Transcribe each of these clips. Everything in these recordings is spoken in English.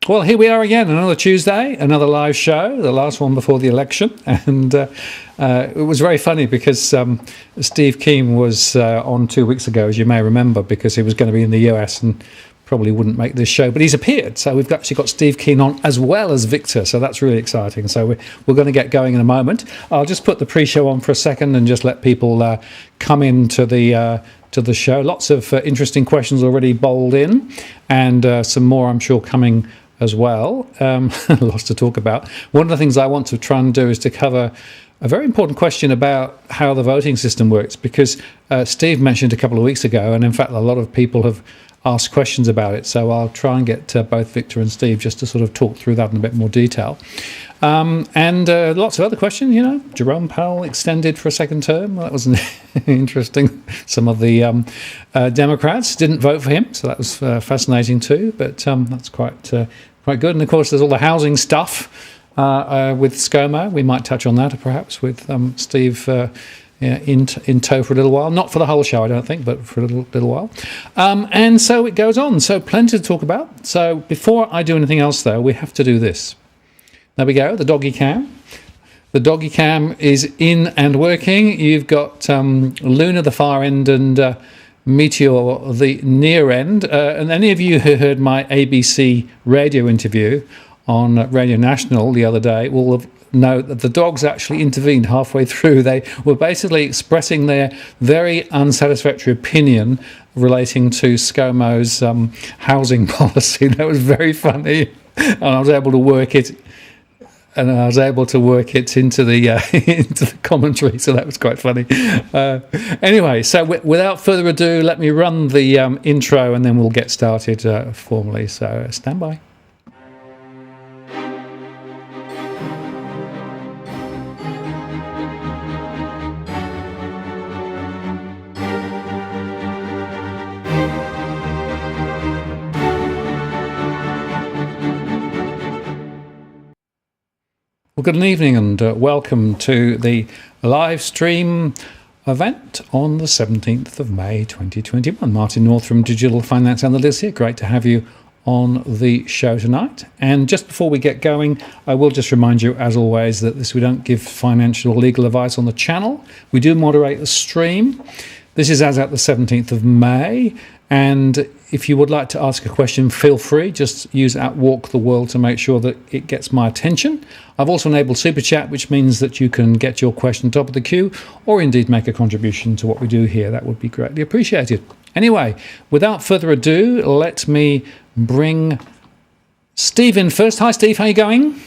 Well, here we are again, another Tuesday, another live show, the last one before the election. And it was very funny because Steve Keen was on 2 weeks ago, as you may remember, because he was going to be in the US and probably wouldn't make this show. But he's appeared. So we've actually got Steve Keen on as well as Victor. So that's really exciting. So we're going to get going in a moment. I'll just put the pre-show on for a second and just let people come into the show. Lots of interesting questions already bowled in, and some more, I'm sure, coming as well. Lots to talk about. One of the things I want to try and do is to cover a very important question about how the voting system works, because Steve mentioned a couple of weeks ago, and in fact a lot of people have asked questions about it, so I'll try and get both Victor and Steve just to sort of talk through that in a bit more detail. And lots of other questions, Jerome Powell extended for a second term. Well, that was interesting. Some of the Democrats didn't vote for him, so that was fascinating too, but that's quite good. And of course there's all the housing stuff with ScoMo. We might touch on that perhaps with Steve in tow for a little while. Not for the whole show, I don't think, but for a little while. And so it goes on. So plenty to talk about. So before I do anything else, though, we have to do this. There we go, the doggy cam. The doggy cam is in and working. You've got Luna the far end and Meteor the near end. And any of you who heard my ABC radio interview on Radio National the other day will have know that the dogs actually intervened halfway through. They were basically expressing their very unsatisfactory opinion relating to ScoMo's housing policy. That was very funny, and I was able to work it. And I was able to work it into the into the commentary, so that was quite funny. Anyway, so without further ado, let me run the intro, and then we'll get started formally. So stand by. Well, good evening and welcome to the live stream event on the 17th of May 2021. Martin North from Digital Finance Analytics here. Great to have you on the show tonight. And just before we get going, I will just remind you, as always, that we don't give financial or legal advice on the channel. We do moderate the stream. This is as at the 17th of May. And if you would like to ask a question, feel free. Just use @WalkTheWorld to make sure that it gets my attention. I've also enabled Super Chat, which means that you can get your question top of the queue or indeed make a contribution to what we do here. That would be greatly appreciated. Anyway, without further ado, let me bring Steve in first. Hi, Steve. How are you going?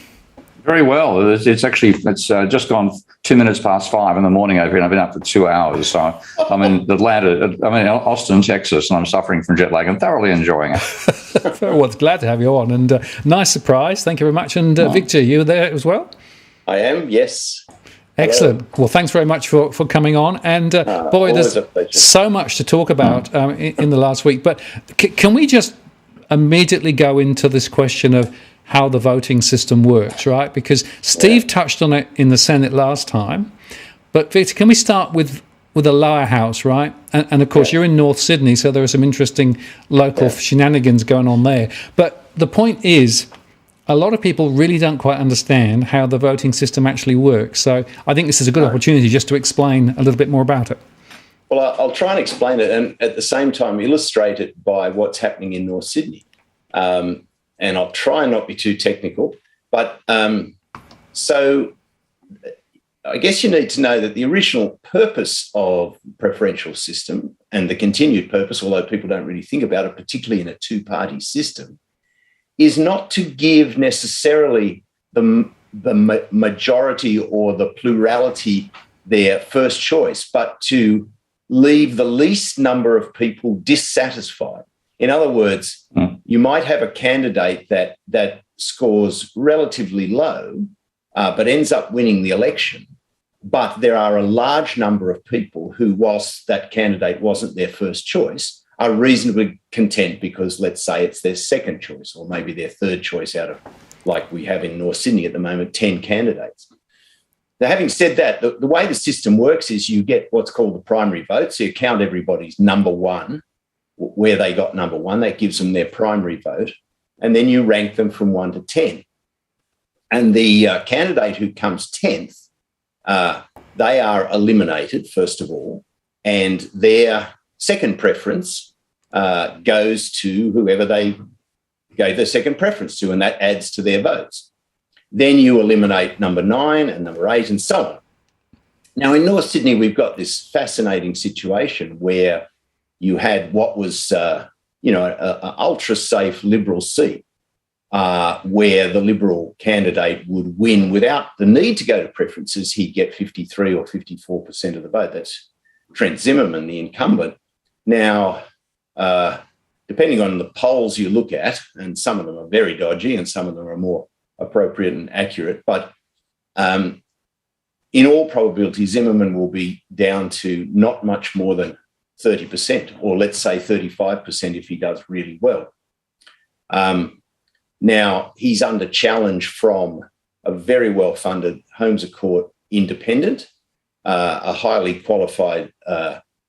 Very well. It's just gone 2 minutes past 5 in the morning over here, and I've been up for 2 hours. So I'm in Austin, Texas, and I'm suffering from jet lag and thoroughly enjoying it. Well, it's glad to have you on, and nice surprise. Thank you very much. And Victor, you there as well? I am, yes. Excellent. Hello. Well, thanks very much for coming on. And boy, there's so much to talk about in the last week. But can we just immediately go into this question of how the voting system works, right? Because Steve touched on it in the Senate last time. But Victor, can we start with the lower house, right? And of course, you're in North Sydney, so there are some interesting local shenanigans going on there. But the point is, a lot of people really don't quite understand how the voting system actually works. So I think this is a good opportunity just to explain a little bit more about it. Well, I'll try and explain it and at the same time illustrate it by what's happening in North Sydney. And I'll try and not be too technical. But so I guess you need to know that the original purpose of the preferential system and the continued purpose, although people don't really think about it, particularly in a two-party system, is not to give necessarily the majority or the plurality their first choice, but to leave the least number of people dissatisfied. In other words, you might have a candidate that scores relatively low, but ends up winning the election. But there are a large number of people who, whilst that candidate wasn't their first choice, are reasonably content because, let's say, it's their second choice or maybe their third choice out of, like we have in North Sydney at the moment, 10 candidates. Now, having said that, the way the system works is you get what's called the primary vote. So you count everybody's number one, where they got number one. That gives them their primary vote. and then you rank them from 1 to 10. And the candidate who comes 10th, they are eliminated, first of all, and their second preference goes to whoever they gave their second preference to, and that adds to their votes. Then you eliminate number 9 and number 8 and so on. Now, in North Sydney, we've got this fascinating situation where you had what was, an ultra-safe Liberal seat where the Liberal candidate would win without the need to go to preferences. He'd get 53 or 54% of the vote. That's Trent Zimmerman, the incumbent. Now, depending on the polls you look at, and some of them are very dodgy and some of them are more appropriate and accurate, but in all probability, Zimmerman will be down to not much more than 30%, or let's say 35% if he does really well. Now, he's under challenge from a very well-funded Holmes of Court independent, a highly qualified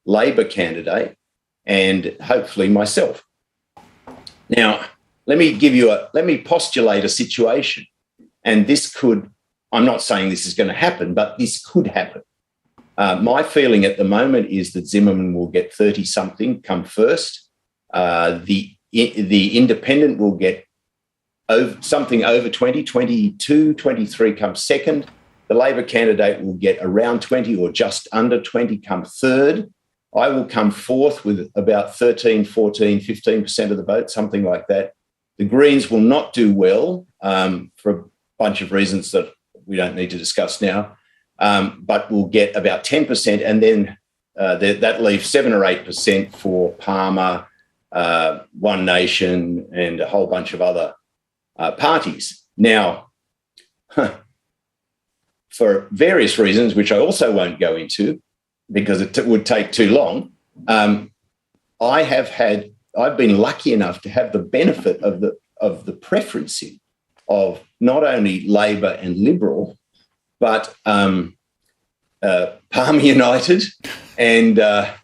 Labor candidate, and hopefully myself. Now, let me postulate a situation, and this could, I'm not saying this is going to happen, but this could happen. My feeling at the moment is that Zimmerman will get 30-something come first. The independent will get something over 20, 22, 23 come second. The Labor candidate will get around 20 or just under 20 come third. I will come fourth with about 13, 14, 15% of the vote, something like that. The Greens will not do well for a bunch of reasons that we don't need to discuss now, but will get about 10%, and then that leaves 7 or 8% for Palmer, One Nation, and a whole bunch of other parties. Now, for various reasons, which I also won't go into because it would take too long, I've been lucky enough to have the benefit of the preferencing of not only Labor and Liberal, but Palmer United and the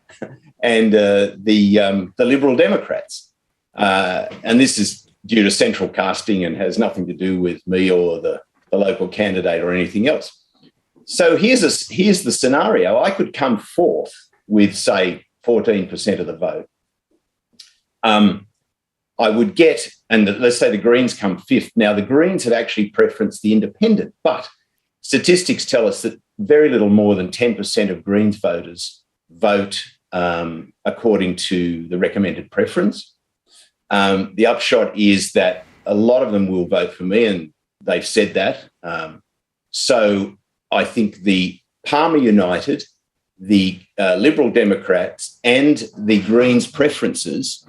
Liberal Democrats. And this is due to central casting and has nothing to do with me or the local candidate or anything else. So here's the scenario. I could come fourth with, say, 14% of the vote. I would get, and let's say the Greens come fifth. Now, the Greens have actually preferenced the independent, but statistics tell us that very little more than 10% of Greens voters vote according to the recommended preference. The upshot is that a lot of them will vote for me, and they've said that. So I think the Palmer United, the Liberal Democrats, and the Greens preferences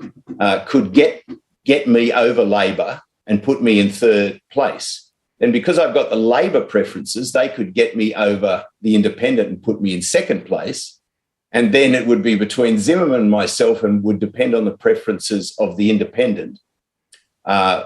could get me over Labor and put me in third place. And because I've got the Labor preferences, they could get me over the independent and put me in second place. And then it would be between Zimmerman and myself, and would depend on the preferences of the independent.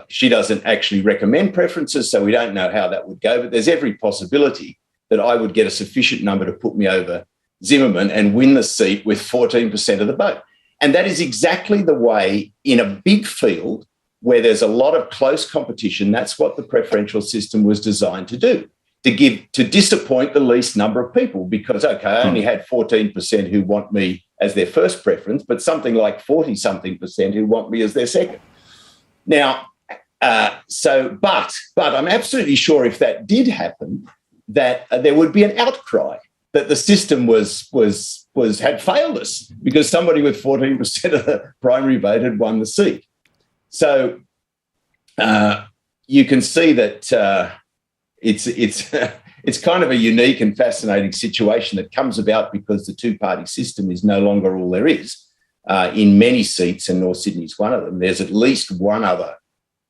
She doesn't actually recommend preferences, so we don't know how that would go. But there's every possibility that I would get a sufficient number to put me over Zimmerman and win the seat with 14% of the vote. And that is exactly the way, in a big field where there's a lot of close competition, that's what the preferential system was designed to do, to disappoint the least number of people. Because, okay, I only had 14% who want me as their first preference, but something like 40-something% who want me as their second. Now, but I'm absolutely sure if that did happen, that there would be an outcry that the system had failed us because somebody with 14% of the primary vote had won the seat. So you can see that it's kind of a unique and fascinating situation that comes about because the two-party system is no longer all there is. In many seats, and North Sydney's one of them, there's at least one other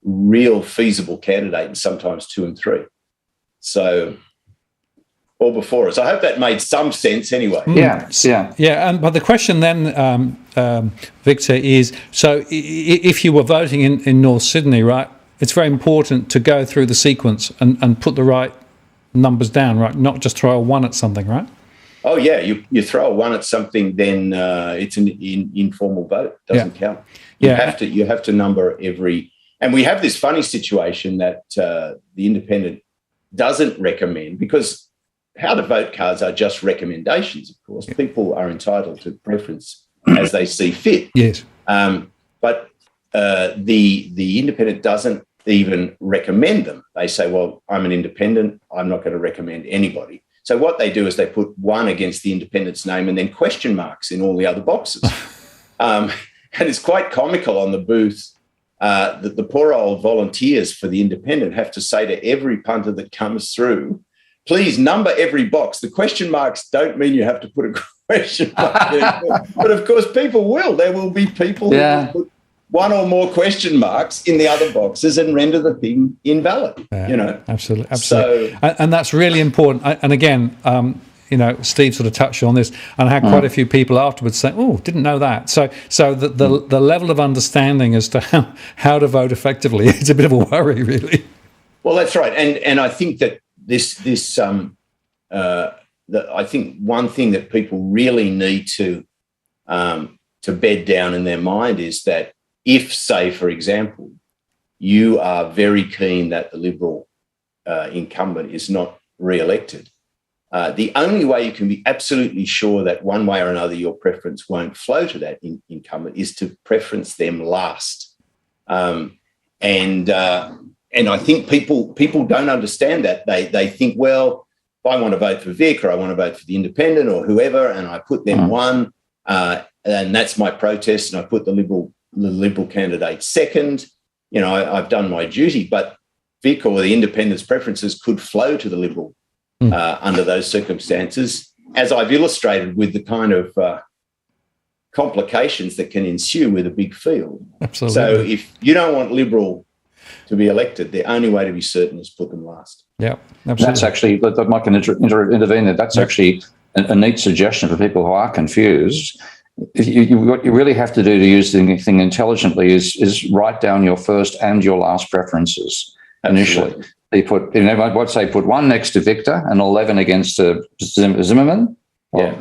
real feasible candidate, and sometimes 2 and 3. So all before us. I hope that made some sense anyway. Yeah. But the question then, Victor, is, so if you were voting in North Sydney, right, it's very important to go through the sequence and put the right numbers down, right? Not just throw a 1 at something, right? Oh, yeah. You throw a 1 at something, then it's an informal vote. Doesn't count. You have to number every... And we have this funny situation that the independent doesn't recommend, because how to vote cards are just recommendations, of course. People are entitled to preference as they see fit. Yes. But the independent doesn't even recommend them. They say, well, I'm an independent, I'm not going to recommend anybody. So what they do is they put one against the independent's name and then question marks in all the other boxes. And it's quite comical on the booth that the poor old volunteers for the independent have to say to every punter that comes through, please number every box. The question marks don't mean you have to put a question mark there. But of course, people will. There will be people who will put one or more question marks in the other boxes and render the thing invalid. Absolutely. So, and that's really important. And again, Steve sort of touched on this, and I had quite a few people afterwards say, "Oh, didn't know that." So the level of understanding as to how to vote effectively is a bit of a worry, really. Well, that's right, and I think that I think one thing that people really need to bed down in their mind is that if, say, for example, you are very keen that the Liberal incumbent is not re-elected, the only way you can be absolutely sure that one way or another your preference won't flow to that incumbent is to preference them last. And I think people don't understand that. They think, well, if I want to vote for Vic, or I want to vote for the independent or whoever, and I put them one, and that's my protest, and I put the Liberal candidate second, I've done my duty. But Vic or the independent's preferences could flow to the Liberal under those circumstances, as I've illustrated with the kind of complications that can ensue with a big field. Absolutely. So if you don't want Liberal to be elected, the only way to be certain is put them last. Yeah, absolutely. That's actually, I might intervene there. That's actually a neat suggestion for people who are confused. What you really have to do to use the thing intelligently is write down your first and your last preferences initially. Absolutely. They put, put one next to Victor and 11 against Zimmerman. Yeah.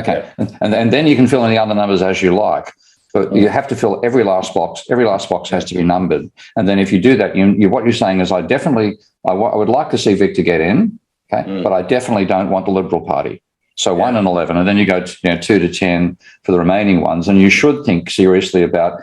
Okay. Yeah. And then you can fill in the other numbers as you like. But you have to fill every last box. Every last box has to be numbered. And then if you do that, what you're saying is, I would like to see Victor get in, okay, but I definitely don't want the Liberal Party. So 1 and 11, and then you go to 2 to 10 for the remaining ones. And you should think seriously about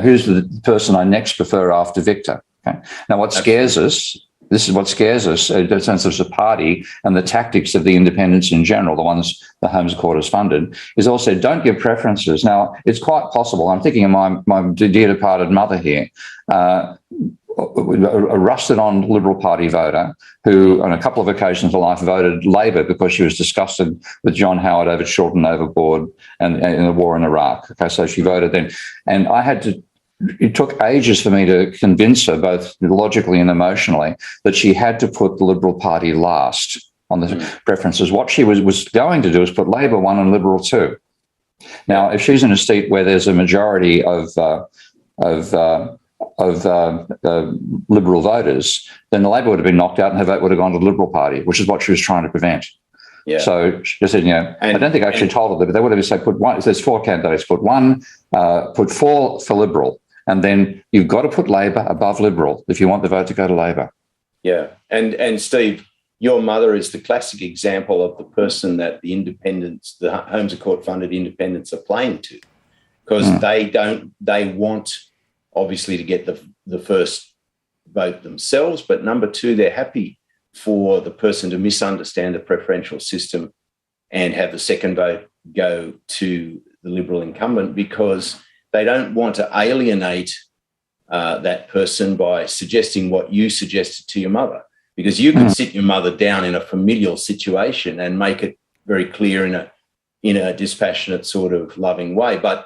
who's the person I next prefer after Victor. Okay. Now, what scares us? This is what scares us, the sense of the party and the tactics of the independents in general, the ones the Homes Court has funded, is also don't give preferences. Now, it's quite possible, I'm thinking of my dear departed mother here, a rusted-on Liberal Party voter who, on a couple of occasions in life, voted Labor because she was disgusted with John Howard over Chiltern overboard and the war in Iraq. Okay, so she voted then. And it took ages for me to convince her, both logically and emotionally, that she had to put the Liberal Party last on the preferences. What she was going to do is put Labor 1 and Liberal 2. Now, if she's in a seat where there's a majority of Liberal voters, then the Labor would have been knocked out and her vote would have gone to the Liberal Party, which is what she was trying to prevent. Yeah. So she said, I don't think I actually told her that, but they would have said, put one. There's 4 candidates, put 4 for Liberal. And then you've got to put Labor above Liberal if you want the vote to go to Labor. Yeah. And Steve, your mother is the classic example of the person that the independents, the Homes Court funded independents, are playing to, because they want obviously to get the first vote themselves, but number 2, they're happy for the person to misunderstand the preferential system and have the second vote go to the Liberal incumbent, because they don't want to alienate that person by suggesting what you suggested to your mother, because you can sit your mother down in a familial situation and make it very clear in a dispassionate sort of loving way. But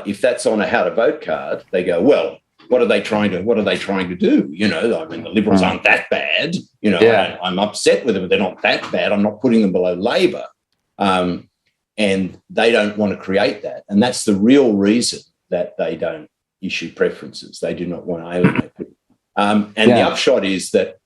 if that's on a how to vote card, they go, well, what are they trying to do? The Liberals aren't that bad. I'm upset with them, but they're not that bad. I'm not putting them below Labor. And they don't want to create that. And that's the real reason that they don't issue preferences. They do not want to alienate people. The upshot is that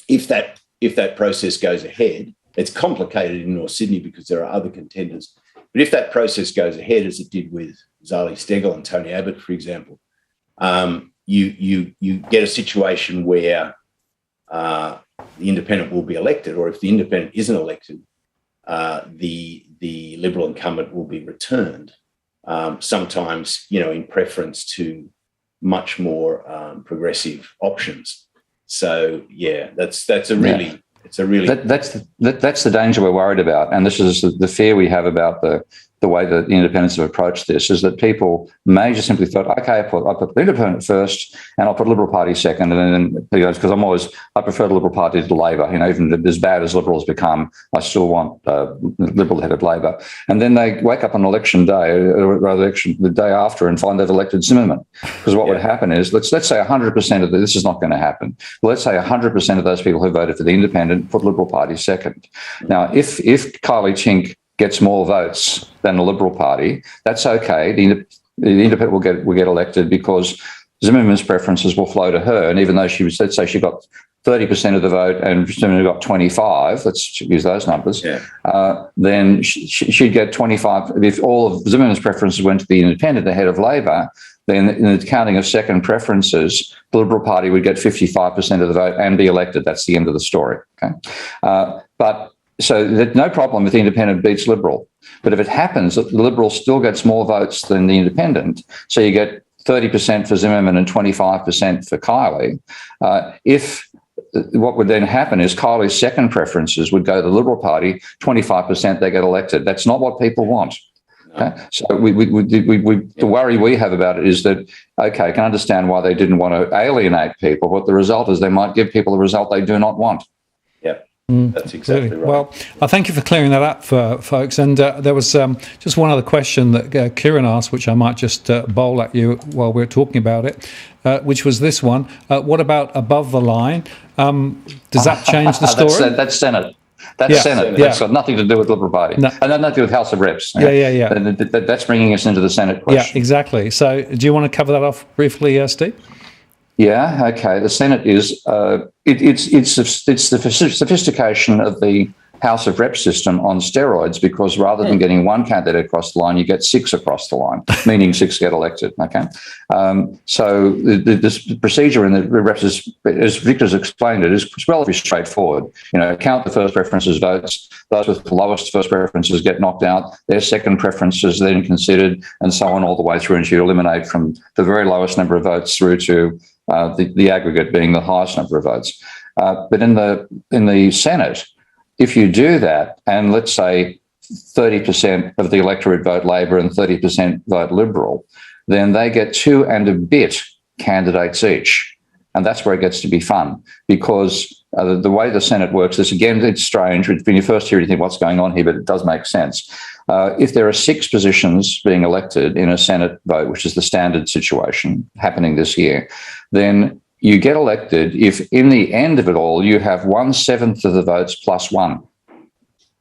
if that process goes ahead, it's complicated in North Sydney because there are other contenders. But if that process goes ahead, as it did with Zali Steggall and Tony Abbott, for example, you get a situation where the independent will be elected, or if the independent isn't elected, the Liberal incumbent will be returned. Sometimes, in preference to much more progressive options. So that's a really it's a really that's the danger we're worried about, and this is the fear we have about the way that the independents have approached this, is that people may just simply thought, okay, I'll put the independent first and I'll put Liberal Party second, and then because I prefer the Liberal Party to Labor, even as bad as Liberals become, I still want Liberal-headed Labor. And then they wake up on election day, or rather the day after, and find they've elected Zimmerman. Because what would happen is, let's say 100% of this is not going to happen. Let's say 100% of those people who voted for the independent put Liberal Party second. Now, if Kylie Tink gets more votes than the Liberal Party, that's okay. The independent will get elected because Zimmerman's preferences will flow to her. And even though let's say she got 30% of the vote and Zimmerman got 25, let's use those numbers, then she'd get 25. If all of Zimmerman's preferences went to the independent ahead of Labor, then in the counting of second preferences, the Liberal Party would get 55% of the vote and be elected. That's the end of the story. Okay, so there's no problem if the independent beats Liberal. But if it happens that the Liberal still gets more votes than the independent, so you get 30% for Zimmerman and 25% for Kylie, what would then happen is Kylie's second preferences would go to the Liberal Party, 25% they get elected. That's not what people want. Okay? So the worry we have about it is that, okay, I can understand why they didn't want to alienate people, but the result is they might give people a result they do not want. That's exactly right. Well, I thank you for clearing that up for folks. And there was just one other question that Kieran asked, which I might just bowl at you while we're talking about it, which was this one. What about above the line? Does that change the story? That's Senate. That's Senate. That's got nothing to do with Liberal Party. No. And nothing to do with House of Reps. Yeah. That's bringing us into the Senate question. Yeah, exactly. So do you want to cover that off briefly, Steve? Yeah, okay. The Senate is it's the sophistication of the House of Reps system on steroids, because rather than getting one candidate across the line, you get 6 across the line, meaning 6 get elected. Okay, so this procedure in the Reps is, as Victor's explained it, is relatively straightforward. Count the first preferences votes. Those with the lowest first preferences get knocked out. Their second preferences then considered, and so on all the way through until you eliminate from the very lowest number of votes through to the aggregate being the highest number of votes. But in the Senate, if you do that, and let's say 30% of the electorate vote Labor and 30% vote Liberal, then they get 2 and a bit candidates each. And that's where it gets to be fun, because the way the Senate works, this again, it's strange. When you first hear it, you think, what's going on here? But it does make sense. If there are 6 positions being elected in a Senate vote, which is the standard situation happening this year, then you get elected if in the end of it all, you have 1/7 of the votes plus 1.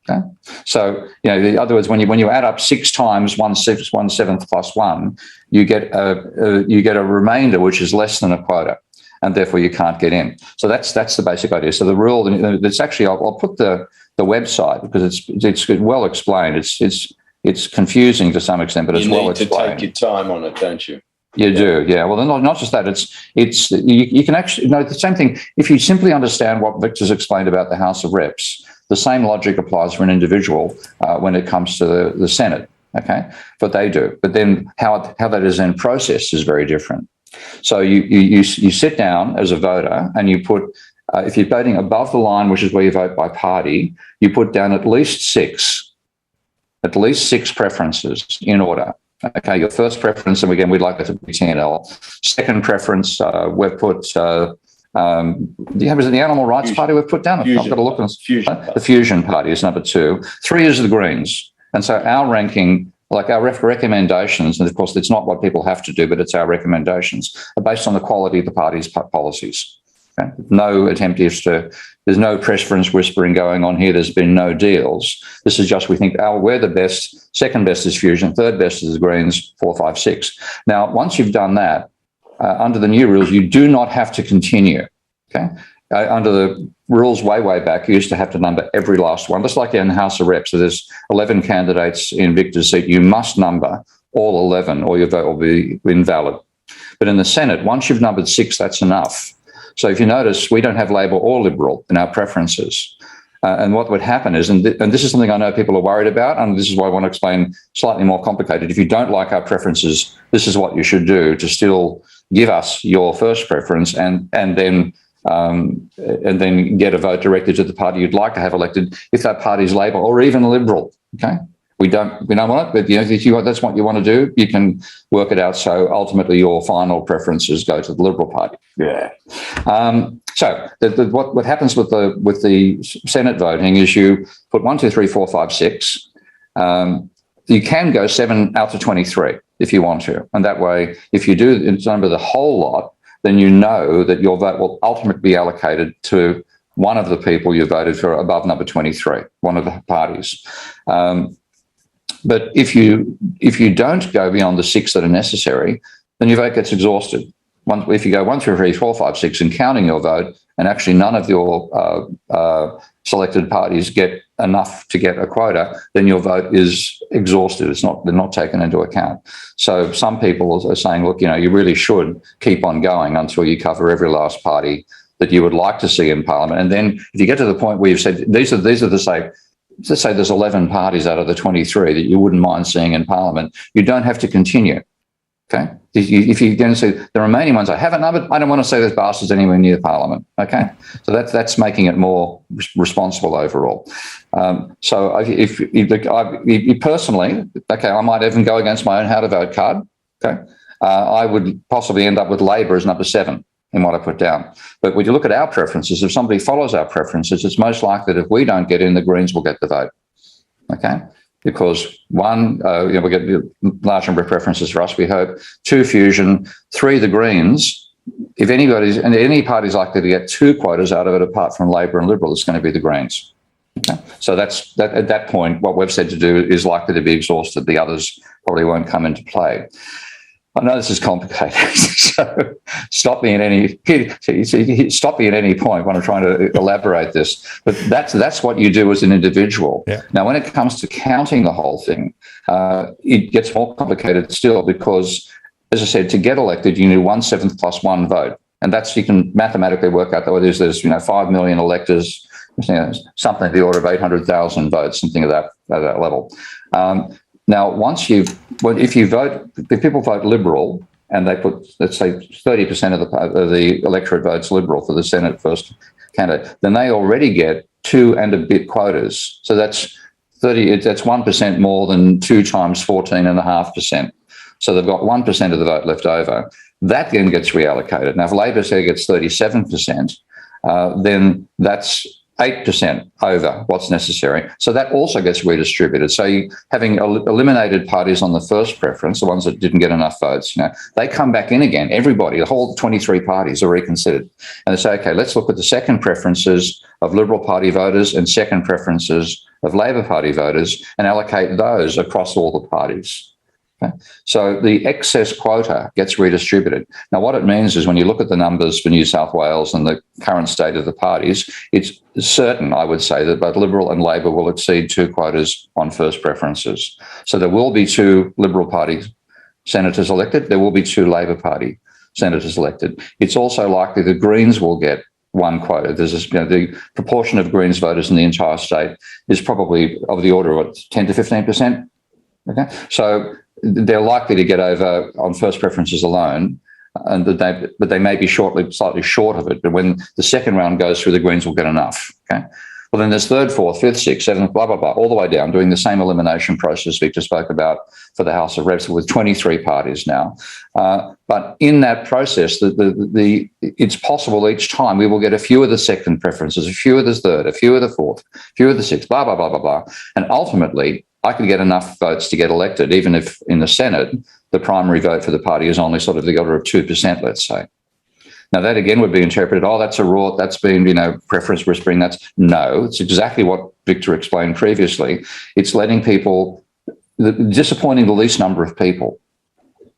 Okay? So, in other words, when you add up 6 times 1/7 plus 1, you get a remainder which is less than a quota, and therefore you can't get in. So that's the basic idea. So the rule, it's actually, I'll put the website, because it's well explained. It's confusing to some extent, but it's well explained. You need to take your time on it, don't you? You do, yeah. Well, not just that. You can actually the same thing. If you simply understand what Victor's explained about the House of Reps, the same logic applies for an individual when it comes to the Senate. Okay, but they do. But then how that is then processed is very different. So you sit down as a voter and you put, if you're voting above the line, which is where you vote by party, you put down at least six preferences in order. Okay, your first preference, and again, we'd like that to be TNL. Second preference, we've put, was it the Animal Rights Party we've put down? I've got to look at the Fusion Party is number 2. 3 is the Greens. And so our ranking, like our recommendations, and of course, it's not what people have to do, but it's our recommendations, are based on the quality of the party's policies. Okay? No attempt there's no preference whispering going on here. There's been no deals. This is just, we think, we're the best. Second best is Fusion. Third best is the Greens. 4, 5, 6. Now, once you've done that, under the new rules, you do not have to continue. Okay. Under the rules way back, you used to have to number every last one, just like in the House of Reps. So there's 11 candidates in Victor's seat. You must number all 11, or your vote will be invalid. But in the Senate, once you've numbered 6, that's enough. So if you notice, we don't have Labor or Liberal in our preferences. And what would happen is, and this is something I know people are worried about, and this is why I want to explain slightly more complicated. If you don't like our preferences, this is what you should do to still give us your first preference, and then get a vote directed to the party you'd like to have elected, if that party is Labor or even Liberal. Okay, we don't want it, but if that's what you want to do, you can work it out. So ultimately, your final preferences go to the Liberal Party. Yeah. So what happens with the Senate voting is you put 1, 2, 3, 4, 5, 6. You can go 7 out to 23 if you want to, and that way, if you do number the whole lot, then you know that your vote will ultimately be allocated to one of the people you voted for above number 23, one of the parties. But if you don't go beyond the 6 that are necessary, then your vote gets exhausted. If you go 1, 2, 3, 4, 5, 6 and counting your vote, and actually none of your selected parties get enough to get a quota, then your vote is exhausted. They're not taken into account. So some people are saying, look, you really should keep on going until you cover every last party that you would like to see in Parliament. And then if you get to the point where you've said these are the say, let's say there's 11 parties out of the 23 that you wouldn't mind seeing in Parliament, you don't have to continue. Okay, if you're going to say the remaining ones I haven't numbered, I don't want to see those bastards anywhere near Parliament. Okay, so that's making it more responsible overall. So if you personally, okay, I might even go against my own how to vote card. Okay, I would possibly end up with Labor as number 7 in what I put down. But when you look at our preferences, if somebody follows our preferences, it's most likely that if we don't get in, the Greens will get the vote. Okay. Because 1, we get a large number of preferences for us, we hope. 2, Fusion. 3, the Greens. If any party's likely to get 2 quotas out of it, apart from Labor and Liberal, it's going to be the Greens. Okay? So that's at that point, what we've said to do is likely to be exhausted. The others probably won't come into play. I know this is complicated, so stop me at any point when I'm trying to elaborate this. But that's what you do as an individual. Yeah. Now, when it comes to counting the whole thing, it gets more complicated still because, as I said, to get elected, you need 1/7 plus 1 vote, and you can mathematically work out that there's 5 million electors, something to the order of 800,000 votes, something at that level. Now, if people vote Liberal and they put, let's say, 30% of the electorate votes Liberal for the Senate first candidate, then they already get 2 and a bit quotas. So that's 1% more than 2 times 14.5%. So they've got 1% of the vote left over. That then gets reallocated. Now, if Labor gets 37%, then that's 8% over what's necessary. So that also gets redistributed. So having eliminated parties on the first preference, the ones that didn't get enough votes, they come back in again. Everybody, the whole 23 parties are reconsidered. And they say, okay, let's look at the second preferences of Liberal Party voters and second preferences of Labor Party voters and allocate those across all the parties. Okay? So the excess quota gets redistributed. Now, what it means is when you look at the numbers for New South Wales and the current state of the parties, it's certain, I would say, that both Liberal and Labor will exceed 2 quotas on first preferences. So there will be 2 Liberal Party senators elected. There will be 2 Labor Party senators elected. It's also likely the Greens will get 1 quota. There's the proportion of Greens voters in the entire state is probably of the order of 10 to 15%. Okay, so they're likely to get over on first preferences alone, but they may be slightly short of it. But when the second round goes through, the Greens will get enough. Okay. Well, then there's 3rd, 4th, 5th, 6th, 7th, blah, blah, blah, all the way down, doing the same elimination process Victor spoke about for the House of Reps with 23 parties now. But in that process, it's possible each time we will get a few of the second preferences, a few of the third, a few of the fourth, a few of the sixth, blah, blah, blah, blah, blah. And ultimately, I could get enough votes to get elected, even if in the Senate, the primary vote for the party is only sort of the order of 2%, let's say. Now, that again would be interpreted, that's a rort, that's been, preference whispering. No, it's exactly what Victor explained previously. It's letting people, disappointing the least number of people.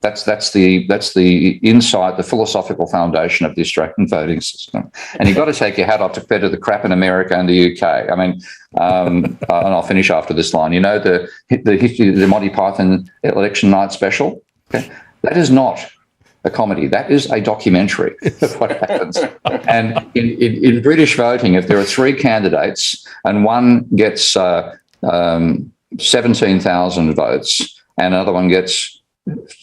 That's the insight, the philosophical foundation of the Australian voting system. And you've got to take your hat off compared to the crap in America and the UK. I mean, and I'll finish after this line. The history of the Monty Python election night special? Okay? That is not a comedy. That is a documentary of what happens. And in British voting, if there are three candidates and one gets 17,000 votes and another one gets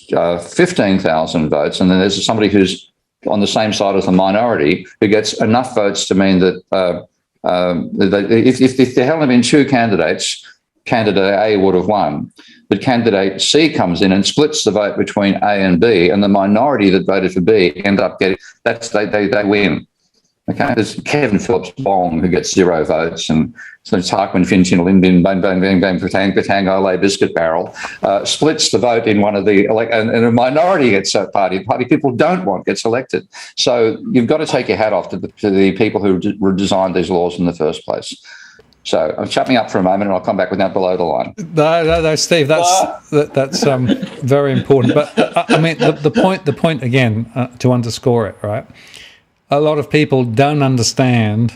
15,000 votes, and then there's somebody who's on the same side as the minority who gets enough votes to mean that if there hadn't been two candidates, candidate A would have won. But candidate C comes in and splits the vote between A and B, and the minority that voted for B end up getting they win. Okay, there's Kevin Phillips Bong who gets 0 votes, and so Tarquin Fintin Lin Bin Bang Bang Bang Bang Patang Ole Biscuit Barrel splits the vote in one of the and a minority gets party people don't want gets elected. So you've got to take your hat off to the people who designed these laws in the first place. So I'm shutting up for a moment, and I'll come back with that below the line. No, Steve, that's very important. But I mean, the point again, to underscore it, right? A lot of people don't understand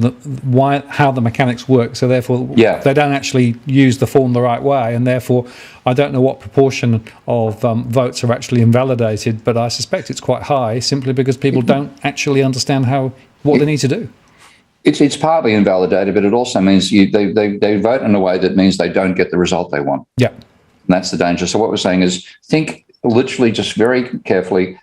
how the mechanics work, so therefore they don't actually use the form the right way, and therefore I don't know what proportion of votes are actually invalidated, but I suspect it's quite high, simply because people don't actually understand what they need to do. It's partly invalidated, but it also means they vote in a way that means they don't get the result they want. Yeah. And that's the danger. So what we're saying is, think literally just very carefully,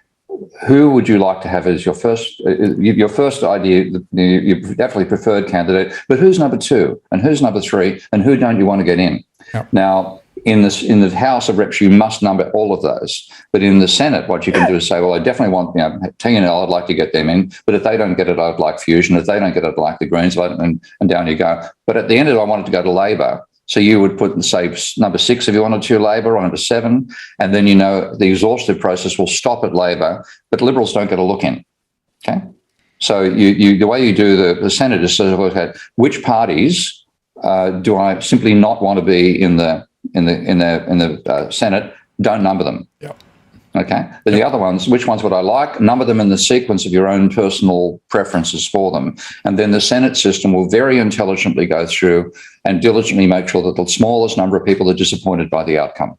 who would you like to have as your first idea, your definitely preferred candidate, but who's number 2 and who's number 3 and who don't you want to get in? Yeah. Now, in the House of Reps, you must number all of those. But in the Senate, what you can do is say, well, I definitely want TNL, I'd like to get them in. But if they don't get it, I'd like Fusion. If they don't get it, I'd like the Greens, and down you go. But at the end of it, I want it to go to Labor. So you would put, say, number 6 if you wanted to Labor, or number 7. And then, the exhaustive process will stop at Labor, but Liberals don't get a look in. Okay? So the way you do the Senate is sort of look at which parties do I simply not want to be in the Senate, don't number them. Yeah. Okay. But the other ones, which ones would I like? Number them in the sequence of your own personal preferences for them. And then the Senate system will very intelligently go through and diligently make sure that the smallest number of people are disappointed by the outcome.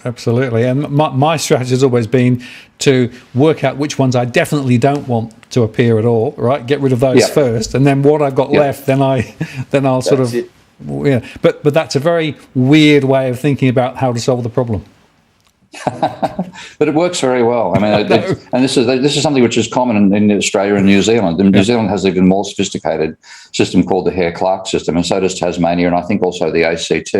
Absolutely. And my strategy has always been to work out which ones I definitely don't want to appear at all, right? Get rid of those first. And then what I've got left, then I'll sort of... It. Yeah, but that's a very weird way of thinking about how to solve the problem. But it works very well. I mean, and this is something which is common in Australia and New Zealand. And New Zealand has an even more sophisticated system called the Hare-Clark system, and so does Tasmania, and I think also the ACT.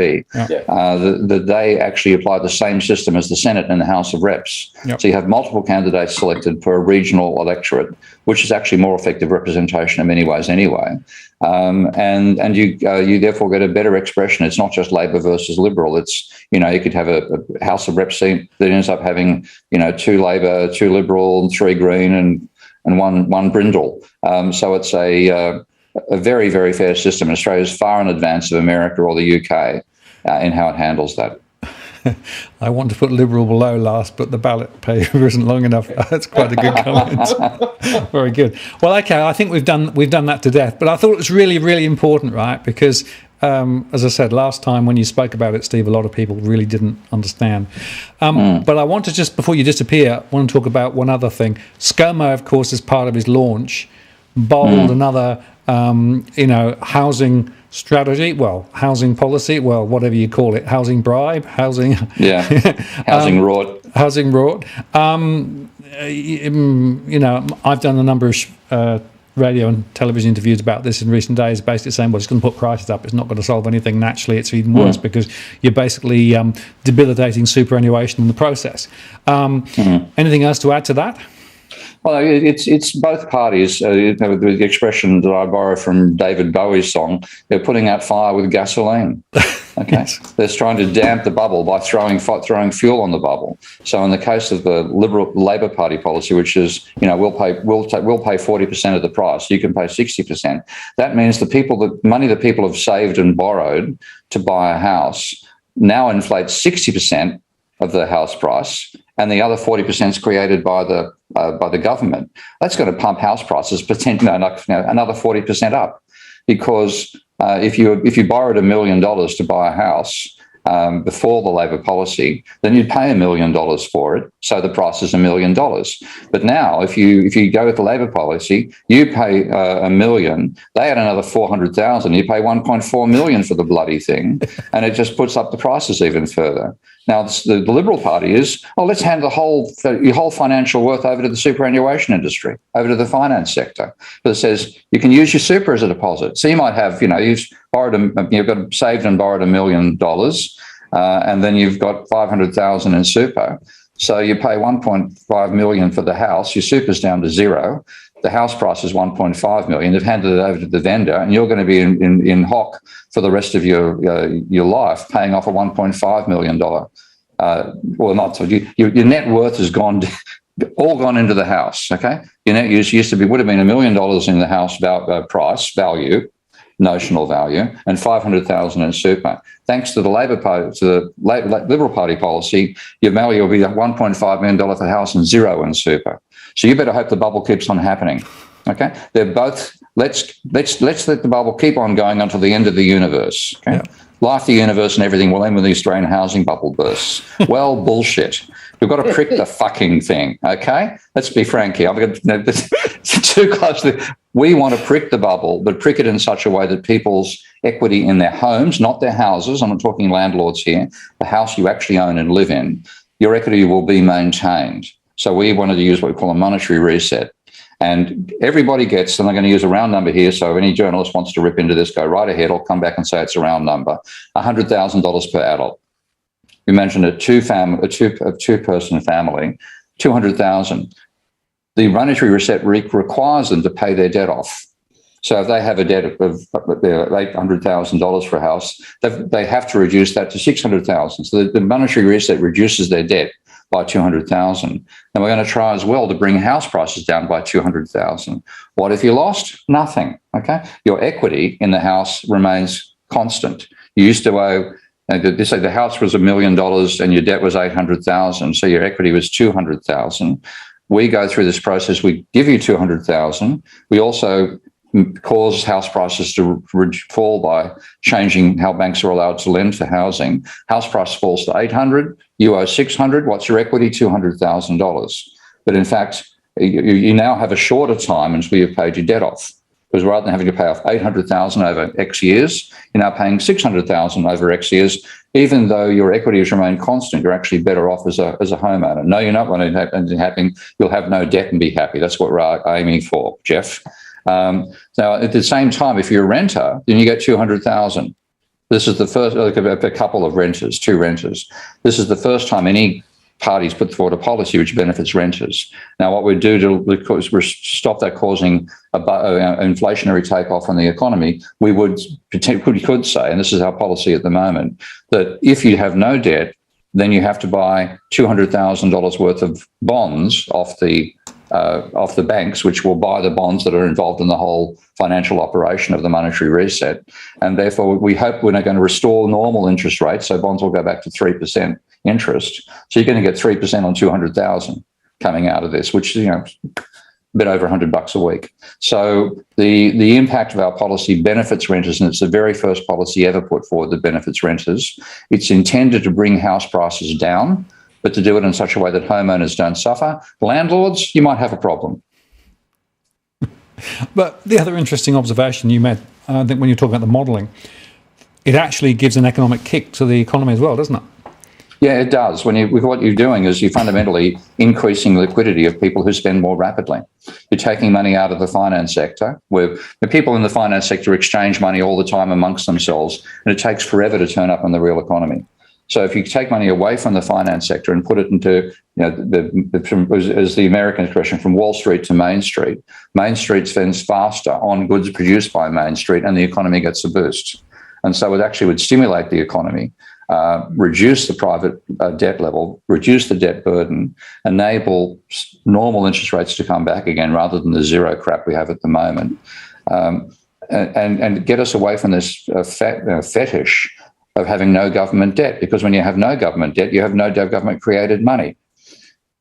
They actually apply the same system as the Senate and the House of Reps. Yep. So you have multiple candidates selected per a regional electorate, which is actually more effective representation in many ways anyway. And you therefore get a better expression. It's not just Labor versus Liberal. It's, you could have a House of Reps seat that ends up having, 2 Labor, 2 Liberal, 3 Green, and one Brindle. So it's a very, very fair system. Australia is far in advance of America or the UK in how it handles that. I want to put Liberal below last, but the ballot paper isn't long enough. That's quite a good comment. Very good. Well, okay, I think we've done that to death. But I thought it was really, really important, right? Because, as I said last time when you spoke about it, Steve, a lot of people really didn't understand. But I want to just, before you disappear, I want to talk about one other thing. ScoMo, of course, as part of his launch, bowled another, housing strategy, housing policy, whatever you call it, housing bribe, housing rort. Housing rort. I've done a number of radio and television interviews about this in recent days, basically saying, it's going to put prices up, it's not going to solve anything. Naturally, it's even worse because you're basically debilitating superannuation in the process. Anything else to add to that? Well, it's both parties. The expression that I borrow from David Bowie's song, they're putting out fire with gasoline. Okay, yes. They're trying to damp the bubble by throwing fuel on the bubble. So in the case of the Labor Party policy, which is, we'll pay 40% of the price, you can pay 60%. That means the money that people have saved and borrowed to buy a house now inflates 60% of the house price, and the other 40% is created by the government. That's going to pump house prices another 40% up, because if you borrowed $1 million to buy a house, before the Labor policy, then you'd pay $1 million for it. So the price is $1 million. But now, if you go with the Labor policy, you pay $1 million. They add another 400,000. You pay 1.4 million for the bloody thing, and it just puts up the prices even further. Now, the Liberal Party is, let's hand your whole financial worth over to the superannuation industry, over to the finance sector. But it says you can use your super as a deposit. So you might have, you've got saved and borrowed $1 million, and then you've got 500,000 in super. So you pay 1.5 million for the house. Your super's down to zero. The house price is 1.5 million. They've handed it over to the vendor, and you're going to be in hock for the rest of your life, paying off a $1.5 million. Your net worth has all gone into the house. Okay, your net use would have been $1 million in the house price value, notional value, and 500,000 in super. Thanks to the Liberal Party policy, your value will be $1.5 million for the house and zero in super. So you better hope the bubble keeps on happening. Okay, they're both. Let's let the bubble keep on going until the end of the universe. Okay, yeah. Life, the universe, and everything will end when the Australian housing bubble bursts. Well, bullshit. We've got to prick the fucking thing. Okay, let's be frank here. It's too close. We want to prick the bubble, but prick it in such a way that people's equity in their homes, not their houses. I'm not talking landlords here. The house you actually own and live in, your equity will be maintained. So we wanted to use what we call a monetary reset. And everybody gets, and I'm going to use a round number here, so if any journalist wants to rip into this, go right ahead. I'll come back and say it's a round number, $100,000 per adult. We mentioned a two-person family, 200,000. The monetary reset requires them to pay their debt off. So if they have a debt of $800,000 for a house, they have to reduce that to $600,000. So the monetary reset reduces their debt by 200,000. And we're going to try as well to bring house prices down by 200,000. What if you lost? Nothing. Okay, your equity in the house remains constant. You used to owe. They say the house was $1 million and your debt was 800,000, so your equity was 200,000. We go through this process. We give you 200,000. We also cause house prices to fall by changing how banks are allowed to lend for housing. House price falls to 800. You owe 600. What's your equity? $200,000. But in fact, you now have a shorter time until you've paid your debt off. Because rather than having to pay off 800,000 over X years, you're now paying 600,000 over X years. Even though your equity has remained constant, you're actually better off as a homeowner. No, you're not going to happen. You'll have no debt and be happy. That's what we're aiming for, Jeff. Now, at the same time, if you're a renter, then you get 200,000. This is the first, a couple of renters, two renters. This is the first time any parties put forward a policy which benefits renters. Now, what we do to stop that causing an inflationary takeoff on the economy, we could say, and this is our policy at the moment, that if you have no debt, then you have to buy $200,000 worth of bonds off the banks, which will buy the bonds that are involved in the whole financial operation of the monetary reset. And therefore, we hope we're going to restore normal interest rates, so bonds will go back to 3% interest. So you're going to get 3% on 200,000 coming out of this, which is a bit over $100 a week. So the impact of our policy benefits renters, and it's the very first policy ever put forward that benefits renters. It's intended to bring house prices down, but to do it in such a way that homeowners don't suffer. Landlords, you might have a problem. But the other interesting observation you made, I think when you talk about the modelling, it actually gives an economic kick to the economy as well, doesn't it? Yeah, it does. What you're doing is you're fundamentally increasing liquidity of people who spend more rapidly. You're taking money out of the finance sector, where the people in the finance sector exchange money all the time amongst themselves, and it takes forever to turn up in the real economy. So if you take money away from the finance sector and put it into, as the American expression, from Wall Street to Main Street spends faster on goods produced by Main Street, and the economy gets a boost. And so it actually would stimulate the economy, reduce the private debt level, reduce the debt burden, enable normal interest rates to come back again rather than the zero crap we have at the moment, and get us away from this fetish of having no government debt. Because when you have no government debt, you have no government-created money.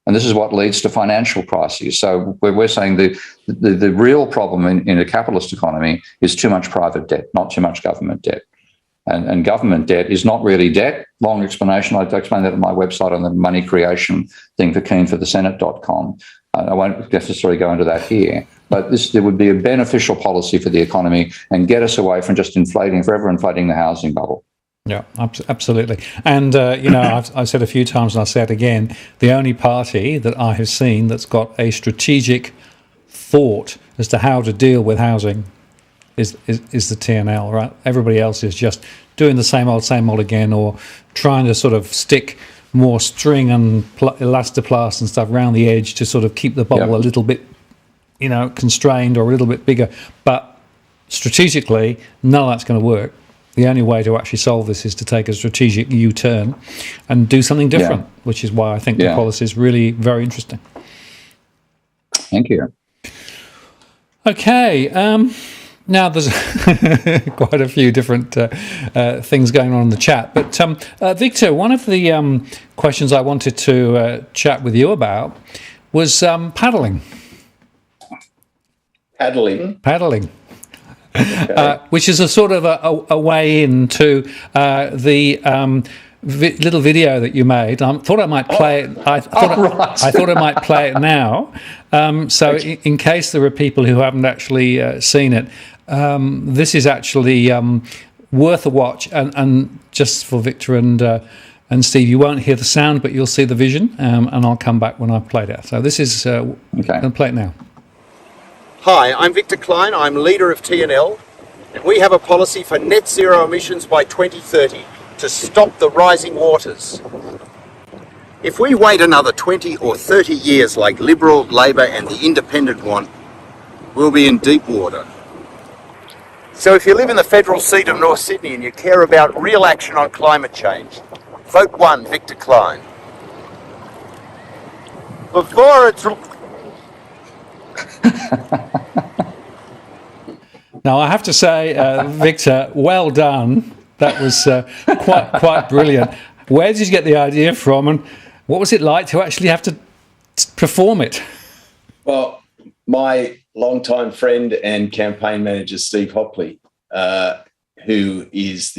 And this is what leads to financial crises. So we're saying the real problem in a capitalist economy is too much private debt, not too much government debt. And government debt is not really debt. Long explanation. I explained that on my website on the money creation thing for keenforthesenate.com. I won't necessarily go into that here, but there would be a beneficial policy for the economy and get us away from just forever inflating the housing bubble. Yeah, absolutely. And, I've said a few times and I'll say it again, the only party that I have seen that's got a strategic thought as to how to deal with housing is the TNL, right? Everybody else is just doing the same old again, or trying to sort of stick more string and elastoplast and stuff around the edge to sort of keep the bubble a little bit, constrained or a little bit bigger. But strategically, none of that's going to work. The only way to actually solve this is to take a strategic U-turn and do something different, which is why I think the policy is really very interesting. Thank you. Okay. Now, there's quite a few different things going on in the chat. But, Victor, one of the questions I wanted to chat with you about was paddling. Paddling. Okay. Which is a sort of a way into the little video that you made. I thought I might play it. I thought I might play it now. In case there are people who haven't actually seen it, this is actually worth a watch. And just for Victor and Steve, you won't hear the sound, but you'll see the vision. And I'll come back when I've played it. So this is I'm going to play it now. Hi, I'm Victor Kline. I'm leader of TNL, and we have a policy for net zero emissions by 2030 to stop the rising waters. If we wait another 20 or 30 years like Liberal, Labor and the Independent want, we'll be in deep water. So if you live in the federal seat of North Sydney and you care about real action on climate change, vote 1 Victor Kline. Before it's... Now, I have to say, Victor, well done. That was quite brilliant. Where did you get the idea from, and what was it like to actually have to perform it? Well, my longtime friend and campaign manager, Steve Hopley, who is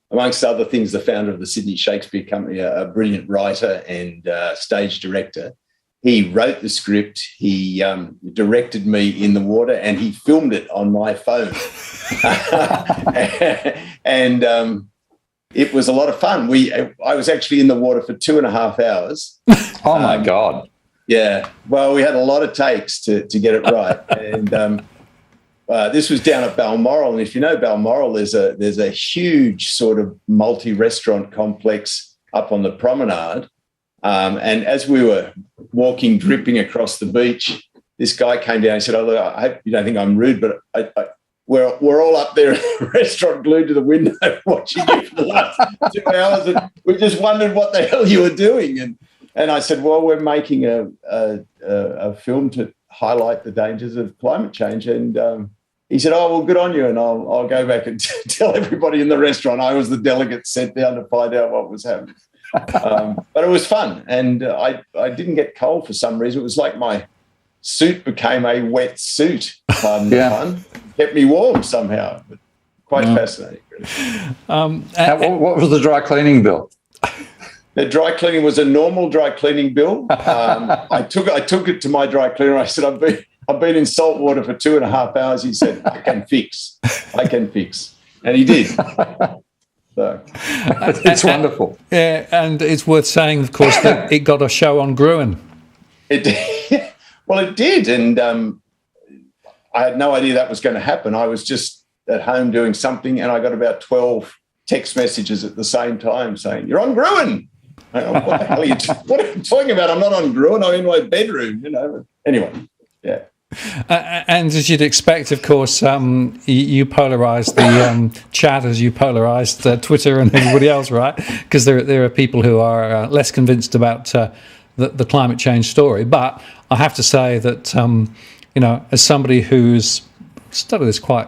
amongst other things, the founder of the Sydney Shakespeare Company, a brilliant writer and stage director. He wrote the script, he directed me in the water, and he filmed it on my phone. and it was a lot of fun. I was actually in the water for 2.5 hours. Oh, my God. Yeah. Well, we had a lot of takes to get it right. And this was down at Balmoral. And if you know Balmoral, there's a huge sort of multi-restaurant complex up on the promenade. And as we were walking, dripping across the beach, this guy came down and said, "Oh, look, I hope you don't think I'm rude, but we're all up there in the restaurant glued to the window watching you for the last 2 hours, and we just wondered what the hell you were doing." And I said, "Well, we're making a film to highlight the dangers of climate change." And he said, "Oh, well, good on you, and I'll go back and tell everybody in the restaurant I was the delegate sent down to find out what was happening." But it was fun, and I didn't get cold for some reason. It was like my suit became a wet suit. Fun. Kept me warm somehow. But quite fascinating. Really. What was the dry cleaning bill? The dry cleaning was a normal dry cleaning bill. I took it to my dry cleaner. I said, I've been in salt water for 2.5 hours. He said, I can fix. And he did. So. It's wonderful. Yeah, and it's worth saying, of course, that it got a show on Gruen. It did. Well, it did. And I had no idea that was going to happen. I was just at home doing something, and I got about 12 text messages at the same time saying, "You're on Gruen." What the hell are you talking about? I'm not on Gruen. I'm in my bedroom, Anyway, yeah. And as you'd expect, of course, you polarised the chat as you polarised Twitter and everybody else, right? Because there are people who are less convinced about the climate change story. But I have to say that, as somebody who's studied this quite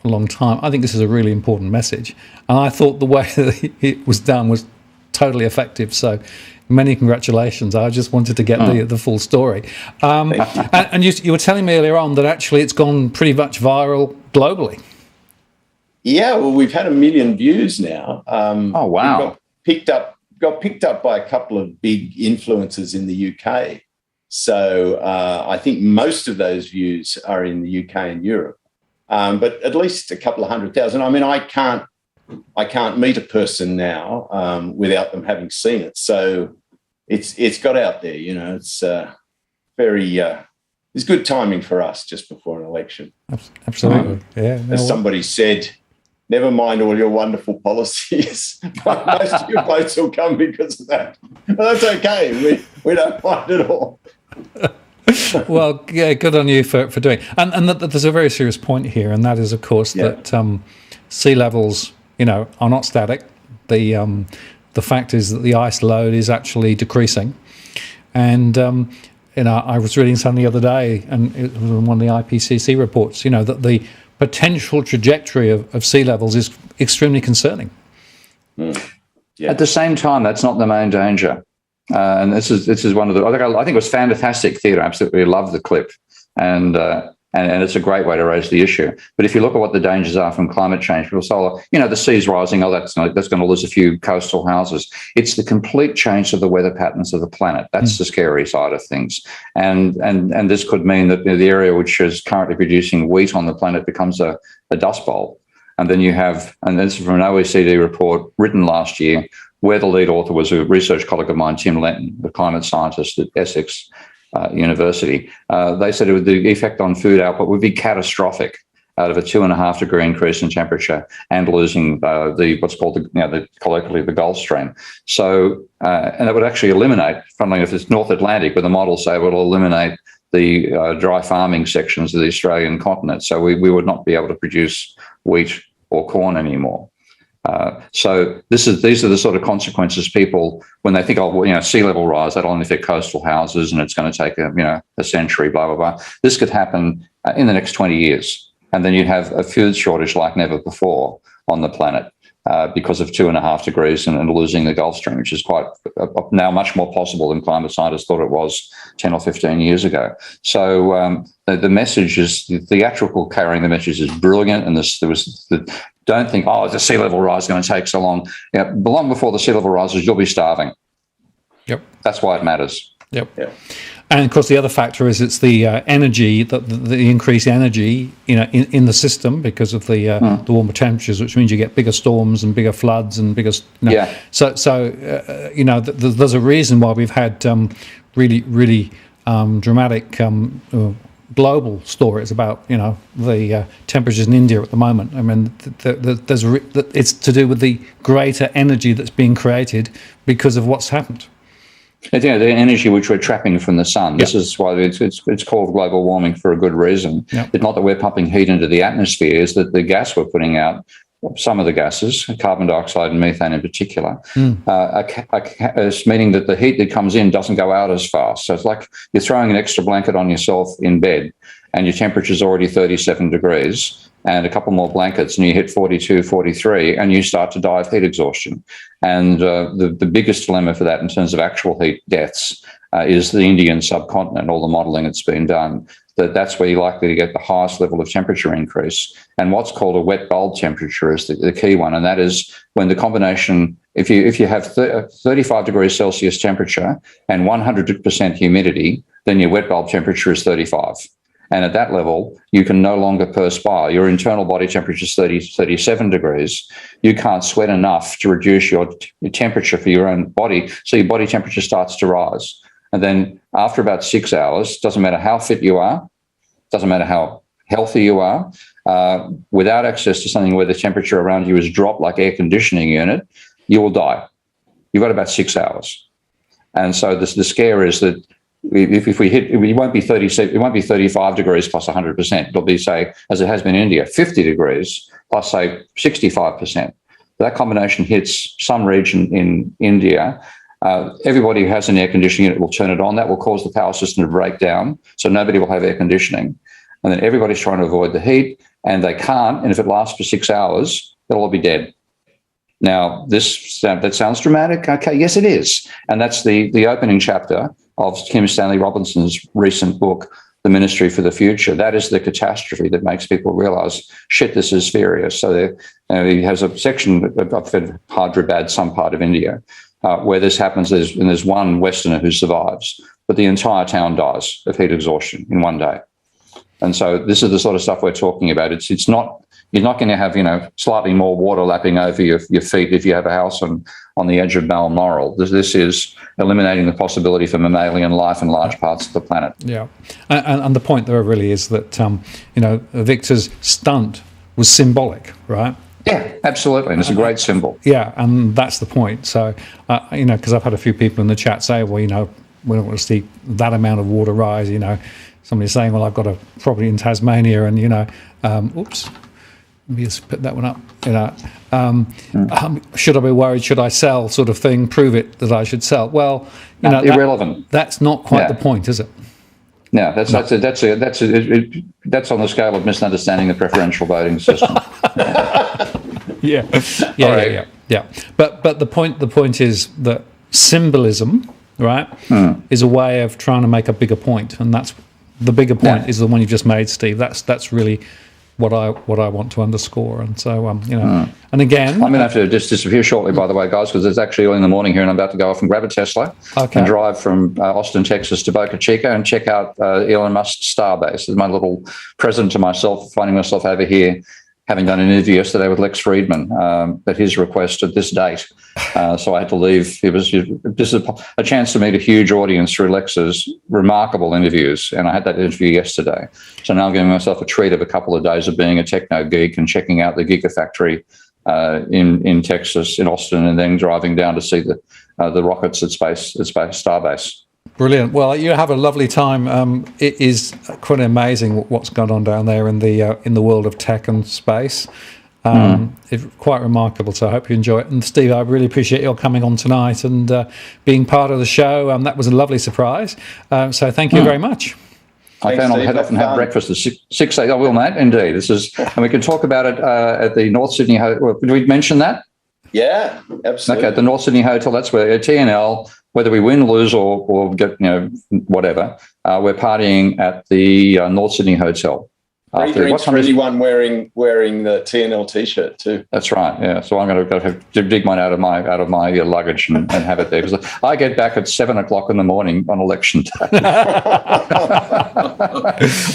a long time, I think this is a really important message. And I thought the way that it was done was totally effective. So many congratulations. I just wanted to get the full story. And you were telling me earlier on that actually it's gone pretty much viral globally. Yeah, well, we've had 1 million views now. Oh, wow. Got picked up by a couple of big influencers in the UK. So I think most of those views are in the UK and Europe, but at least a couple of 100,000. I mean, I can't meet a person now without them having seen it. So it's got out there. You know, it's it's good timing for us just before an election. Absolutely, yeah. As somebody said, never mind all your wonderful policies. Most of your votes will come because of that. But that's okay. We don't mind at all. Well, yeah, good on you for doing it. And there's a very serious point here, and that is, of course, that sea levels, are not static. The fact is that the ice load is actually decreasing. And, I was reading something the other day, and it was in one of the IPCC reports, that the potential trajectory of sea levels is extremely concerning. Yeah. At the same time, that's not the main danger. And this is one of the. I think it was fantastic theatre. I absolutely love the clip, and it's a great way to raise the issue. But if you look at what the dangers are from climate change, people say, the sea's rising. Oh, that's going to lose a few coastal houses. It's the complete change of the weather patterns of the planet. That's the scary side of things. And this could mean that the area which is currently producing wheat on the planet becomes a dust bowl. And then you have, and this is from an OECD report written last year, where the lead author was a research colleague of mine, Tim Lenton, the climate scientist at Essex University. They said the effect on food output would be catastrophic out of a 2.5 degree increase in temperature and losing what's called colloquially the Gulf Stream. So, and that would actually eliminate, funnily enough, it's North Atlantic, where the models say it will eliminate the dry farming sections of the Australian continent. So we would not be able to produce wheat or corn anymore. So these are the sort of consequences people, when they think, sea level rise, that'll only affect coastal houses and it's going to take a century, blah, blah, blah. This could happen in the next 20 years. And then you'd have a food shortage like never before on the planet because of 2.5 degrees and losing the Gulf Stream, which is quite now much more possible than climate scientists thought it was 10 or 15 years ago. So the message is, the theatrical carrying the message is brilliant. And don't think, the sea level rise is going to take so long. Long before the sea level rises, you'll be starving. Yep. That's why it matters. Yep. Yeah. And of course, the other factor is it's the energy, the increased energy, in the system because of the warmer temperatures, which means you get bigger storms and bigger floods and bigger. So there's a reason why we've had really dramatic global stories about the temperatures in India at the moment. I mean, it's to do with the greater energy that's being created because of what's happened. The energy which we're trapping from the sun. This is why it's called global warming for a good reason. It's not that we're pumping heat into the atmosphere, it's that the gas we're putting out, some of the gases, carbon dioxide and methane in particular, is meaning that the heat that comes in doesn't go out as fast. So it's like you're throwing an extra blanket on yourself in bed and your temperature's already 37 degrees and a couple more blankets and you hit 42, 43 and you start to die of heat exhaustion. And the biggest dilemma for that in terms of actual heat deaths is the Indian subcontinent, all the modelling that's been done, that's where you're likely to get the highest level of temperature increase. And what's called a wet bulb temperature is the key one, and that is when the combination, if you have 35 degrees Celsius temperature and 100% humidity, then your wet bulb temperature is 35. And at that level, you can no longer perspire. Your internal body temperature is 37 degrees. You can't sweat enough to reduce your temperature for your own body, so your body temperature starts to rise. And then after about 6 hours, doesn't matter how fit you are, doesn't matter how healthy you are, without access to something where the temperature around you is dropped like air conditioning unit, you will die. You've got about 6 hours. And so the scare is that if we hit, it won't be 35 degrees plus 100%. It'll be, say, as it has been in India, 50 degrees plus, say, 65%. That combination hits some region in India. Everybody who has an air conditioning unit will turn it on. That will cause the power system to break down, so nobody will have air conditioning. And then everybody's trying to avoid the heat, and they can't. And if it lasts for 6 hours, they'll all be dead. Now, that sounds dramatic. Okay, yes, it is. And that's the opening chapter of Kim Stanley Robinson's recent book, the ministry for the future. That is the catastrophe that makes people realise, shit, this is serious. So he has a section of Hyderabad, some part of India, where this happens, and there's one Westerner who survives, but the entire town dies of heat exhaustion in one day. And so this is the sort of stuff we're talking about. It's not, you're not going to have, slightly more water lapping over your feet if you have a house on the edge of Balmoral. This is eliminating the possibility for mammalian life in large parts of the planet. Yeah. And the point there really is that, Victor's stunt was symbolic, right? Yeah, absolutely. And it's a great symbol. Yeah, and that's the point. So, because I've had a few people in the chat say, well, we don't want to see that amount of water rise, Somebody's saying, well, I've got a property in Tasmania and, oops, let me just put that one up. Should I be worried? Should I sell sort of thing? Prove it that I should sell. Well, irrelevant. That's not quite the point, is it? No, that's on the scale of misunderstanding the preferential voting system. Yeah. But the point is that symbolism, right, is a way of trying to make a bigger point, and that's the bigger point is the one you just made, Steve. That's really what I want to underscore. And so and again, I'm going to have to just disappear shortly, by the way, guys, because it's actually early in the morning here, and I'm about to go off and grab a Tesla and drive from Austin, Texas, to Boca Chica and check out Elon Musk's Starbase. It's my little present to myself, finding myself over here, having done an interview yesterday with Lex Friedman at his request at this date. So I had to leave. This is a chance to meet a huge audience through Lex's remarkable interviews, and I had that interview yesterday. So now I'm giving myself a treat of a couple of days of being a techno geek and checking out the Gigafactory in Texas, in Austin, and then driving down to see the rockets at Starbase. Brilliant. Well, you have a lovely time. It is quite amazing what's gone on down there in the world of tech and space. It's quite remarkable. So I hope you enjoy it. And Steve, I really appreciate your coming on tonight and being part of the show. That was a lovely surprise. So thank you very much. I'll head off and have breakfast at 6 I will, mate. Indeed, and we can talk about it at the North Sydney Hotel. Did we mention that? Yeah, absolutely. Okay, the North Sydney Hotel. That's where TNL. Whether we win, lose, or get whatever, we're partying at the North Sydney Hotel. Free drinks for anyone wearing the TNL T-shirt too. That's right. Yeah. So I'm going to have to dig mine out of my luggage and have it there, because I get back at 7:00 in the morning on election day.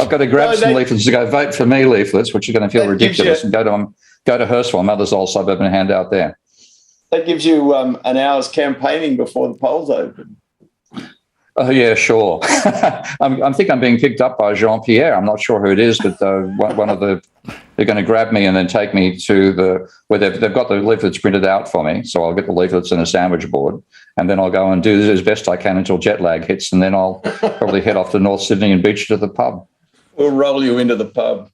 I've got to grab some leaflets to go vote for me leaflets, which are going to feel ridiculous, and go to Hurstville, my other old suburb, and hand out there. That gives you an hour's campaigning before the polls open. Oh, yeah, sure. I think I'm being picked up by Jean-Pierre. I'm not sure who it is, but one of they're going to grab me and then take me to where they've got the leaflets printed out for me. So I'll get the leaflets in a sandwich board, and then I'll go and do this as best I can until jet lag hits, and then I'll probably head off to North Sydney and beach to the pub. We'll roll you into the pub.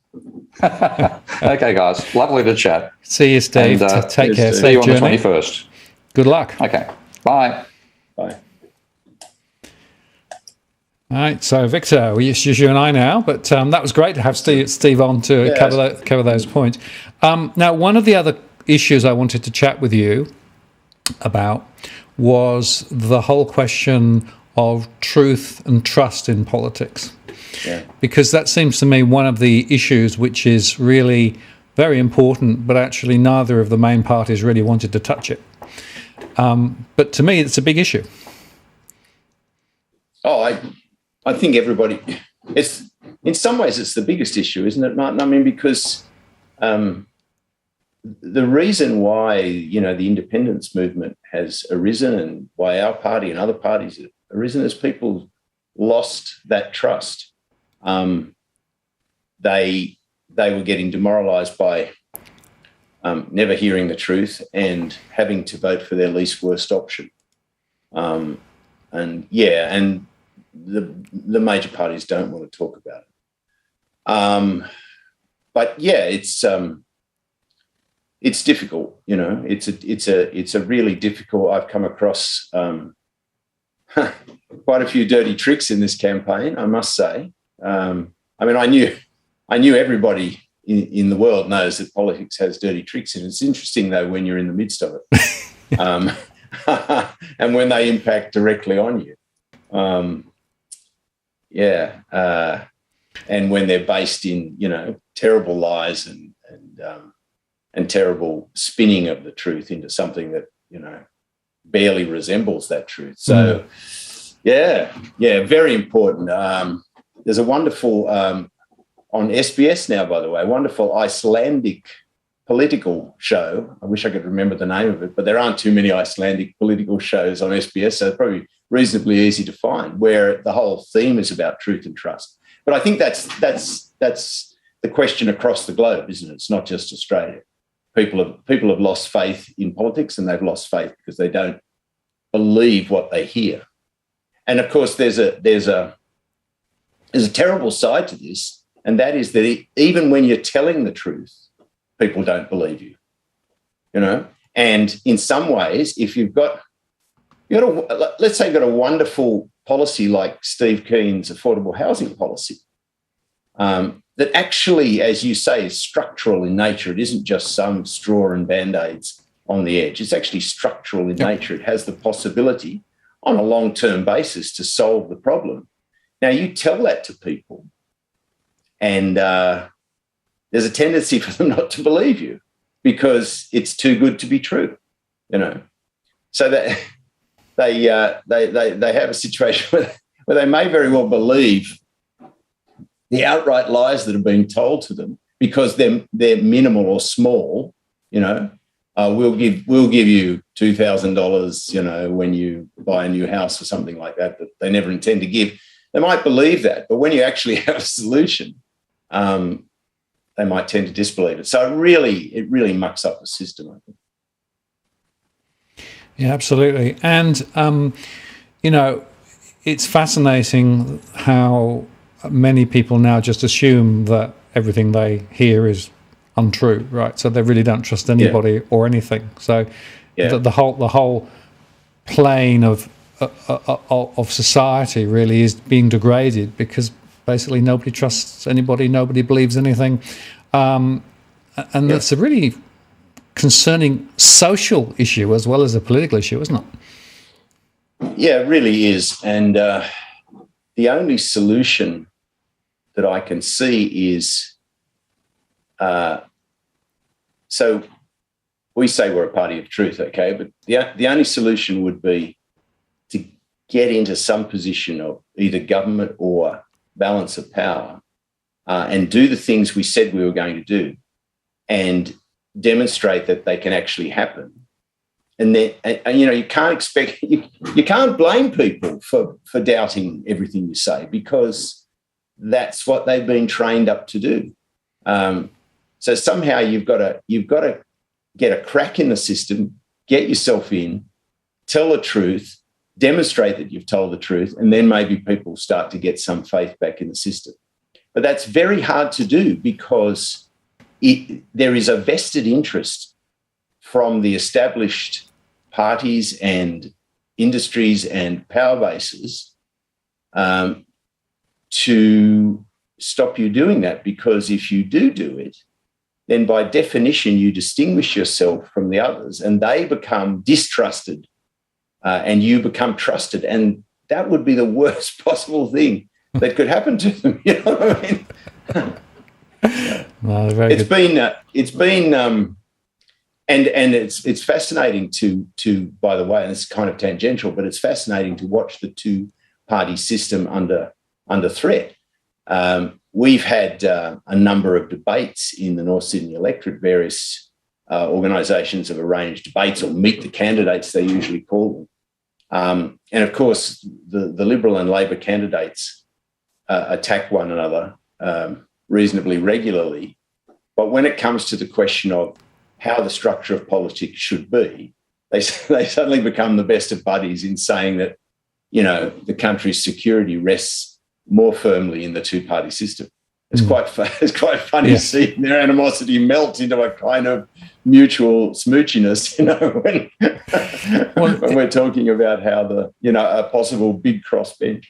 Okay, guys. Lovely to chat. See you, Steve. And, take care. See you on the 21st. Good luck. Okay. Bye. Bye. All right, so Victor, it's just you and I now, but that was great to have Steve on to cover those points. Now, one of the other issues I wanted to chat with you about was the whole question of truth and trust in politics. Yeah. Because that seems to me one of the issues which is really very important, but actually neither of the main parties really wanted to touch it. But to me, it's a big issue. Oh, I think everybody, it's in some ways it's the biggest issue, isn't it, Martin? I mean, because the reason why, the independence movement has arisen and why our party and other parties have arisen is people lost that trust. They were getting demoralised by never hearing the truth and having to vote for their least worst option. And the major parties don't want to talk about it. But yeah, it's difficult. It's a really difficult. I've come across quite a few dirty tricks in this campaign, I must say. I mean, I knew everybody in the world knows that politics has dirty tricks in it. It's interesting, though, when you're in the midst of it, and when they impact directly on you. and when they're based in, terrible lies and terrible spinning of the truth into something that, barely resembles that truth. So, very important. There's a wonderful, on SBS now, by the way, a wonderful Icelandic political show. I wish I could remember the name of it, but there aren't too many Icelandic political shows on SBS, so it's probably reasonably easy to find, where the whole theme is about truth and trust. But I think that's the question across the globe, isn't it? It's not just Australia. People have lost faith in politics, and they've lost faith because they don't believe what they hear. And of course, there's a terrible side to this, and that is that even when you're telling the truth, people don't believe you. And in some ways, if let's say you've got a wonderful policy like Steve Keen's affordable housing policy, that actually, as you say, is structural in nature. It isn't just some straw and Band-Aids on the edge. It's actually structural in nature. It has the possibility on a long-term basis to solve the problem. Now, you tell that to people, and there's a tendency for them not to believe you because it's too good to be true, So that they have a situation where they may very well believe the outright lies that are being told to them because they're minimal or small. We'll give you $2,000, when you buy a new house or something like that they never intend to give. They might believe that, but when you actually have a solution, they might tend to disbelieve it. So it really mucks up the system, I think. Yeah, absolutely. And, it's fascinating how many people now just assume that everything they hear is untrue, right? So they really don't trust anybody or anything. So the whole plane of society really is being degraded because basically nobody trusts anybody, nobody believes anything. And that's a really concerning social issue as well as a political issue, isn't it? Yeah, it really is. And the only solution that I can see is, so we say we're a party of truth, okay, but the only solution would be to get into some position of either government or balance of power and do the things we said we were going to do and demonstrate that they can actually happen. And then, you can't expect, you can't blame people for doubting everything you say because that's what they've been trained up to do. So somehow you've got to get a crack in the system, get yourself in, tell the truth, demonstrate that you've told the truth, and then maybe people start to get some faith back in the system. But that's very hard to do because there is a vested interest from the established parties and industries and power bases to stop you doing that, because if you do it, then by definition you distinguish yourself from the others and they become distrusted and you become trusted, and that would be the worst possible thing that could happen to them. You know what I mean? It's fascinating to by the way, and it's kind of tangential, but it's fascinating to watch the two-party system under threat. We've had a number of debates in the North Sydney electorate. Various organisations have arranged debates, or meet the candidates, they usually call them. And of course, the Liberal and Labor candidates attack one another reasonably regularly. But when it comes to the question of how the structure of politics should be, they suddenly become the best of buddies in saying that, the country's security rests more firmly in the two-party system. It's quite funny seeing their animosity melt into a kind of mutual smoochiness, when we're talking about how a possible big crossbench.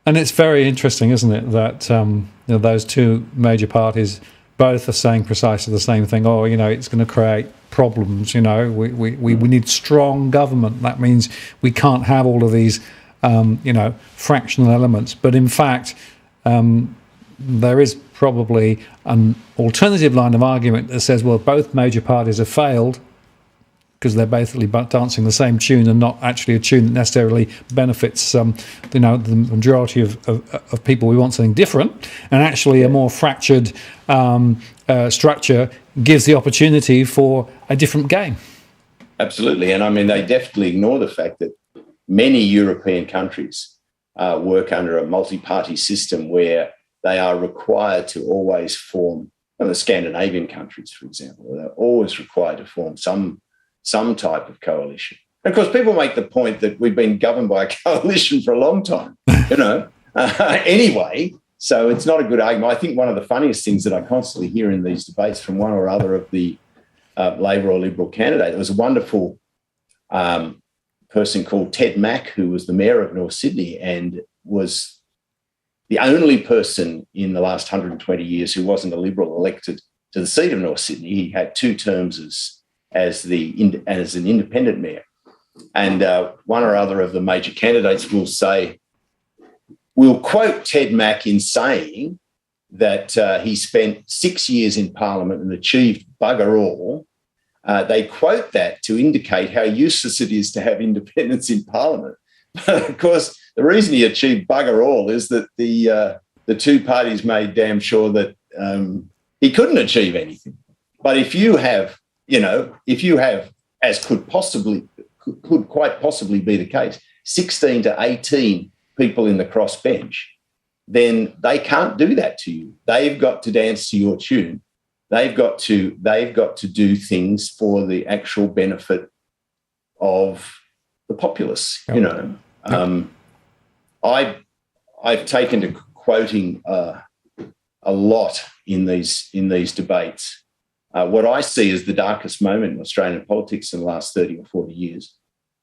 And it's very interesting, isn't it, that those two major parties both are saying precisely the same thing. Oh, it's going to create problems. We need strong government. That means we can't have all of these, fractional elements. But in fact, there is probably an alternative line of argument that says, well, both major parties have failed because they're basically dancing the same tune and not actually a tune that necessarily benefits, the majority of people. We want something different, and actually a more fractured structure gives the opportunity for a different game. Absolutely, and I mean they definitely ignore the fact that many European countries work under a multi-party system where they are required to always form. The Scandinavian countries, for example, they're always required to form some type of coalition. And of course, people make the point that we've been governed by a coalition for a long time, anyway, so it's not a good argument. I think one of the funniest things that I constantly hear in these debates from one or other of the Labor or Liberal candidate, there was a wonderful person called Ted Mack, who was the mayor of North Sydney and was the only person in the last 120 years who wasn't a Liberal elected to the seat of North Sydney. He had 2 terms as an independent mayor. And one or other of the major candidates will quote Ted Mack in saying that he spent 6 years in Parliament and achieved bugger all. They quote that to indicate how useless it is to have independence in Parliament. But of course, the reason he achieved bugger all is that the 2 parties made damn sure that he couldn't achieve anything. But if you have, as could quite possibly be the case, 16 to 18 people in the crossbench, then they can't do that to you. They've got to dance to your tune. They've got to do things for the actual benefit of the populace. Yep. I've taken to quoting a lot in these debates. What I see as the darkest moment in Australian politics in the last 30 or 40 years.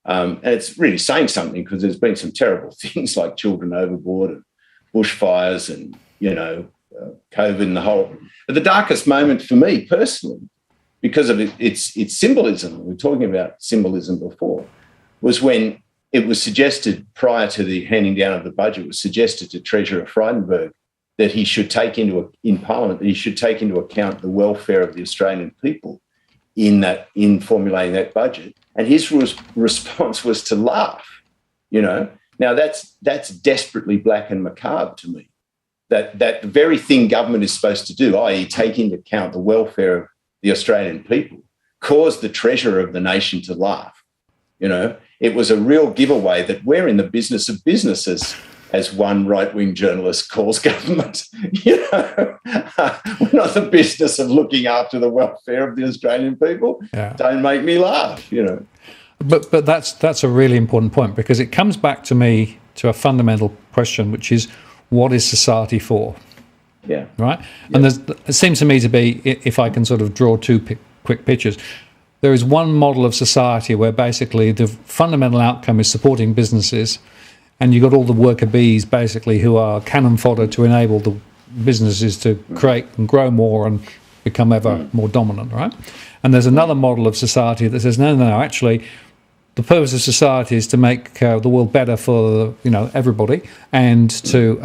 And it's really saying something because there's been some terrible things like children overboard and bushfires and, COVID and the whole. But the darkest moment for me personally, because of its symbolism, we were talking about symbolism before, was when it was suggested prior to the handing down of the budget, was suggested to Treasurer Frydenberg that he should take into account the welfare of the Australian people in formulating that budget. And his response was to laugh. Now that's desperately black and macabre to me. That the very thing government is supposed to do, i.e. take into account the welfare of the Australian people, caused the treasurer of the nation to laugh. It was a real giveaway that we're in the business of businesses, as one right-wing journalist calls government. We're not the business of looking after the welfare of the Australian people. Yeah. Don't make me laugh, But that's a really important point, because it comes back to me to a fundamental question, which is, what is society for? Yeah. Right? Yeah. And it seems to me to be, if I can sort of draw 2 quick pictures, there is one model of society where basically the fundamental outcome is supporting businesses, and you've got all the worker bees basically who are cannon fodder to enable the businesses to create and grow more and become ever more dominant, right? And there's another model of society that says, no, actually, the purpose of society is to make the world better for everybody, and to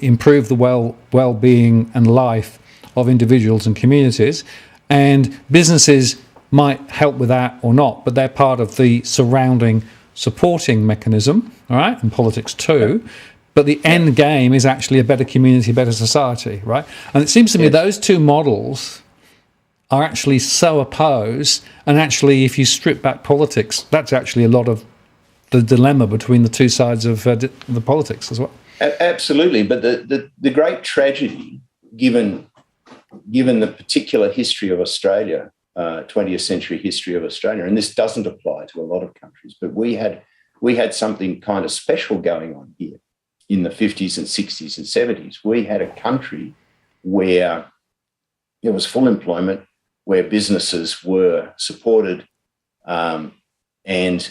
improve the well-being and life of individuals and communities. And businesses might help with that or not, but they're part of the surrounding supporting mechanism, all right, and politics too. But the end game is actually a better community, better society, right? And it seems to me those 2 models are actually so opposed, and actually if you strip back politics, that's actually a lot of the dilemma between the 2 sides of the politics as well. Absolutely, but the great tragedy, given the particular history of Australia, 20th century history of Australia, and this doesn't apply to a lot of countries, but we had something kind of special going on here in the 50s and 60s and 70s. We had a country where there was full employment, where businesses were supported, and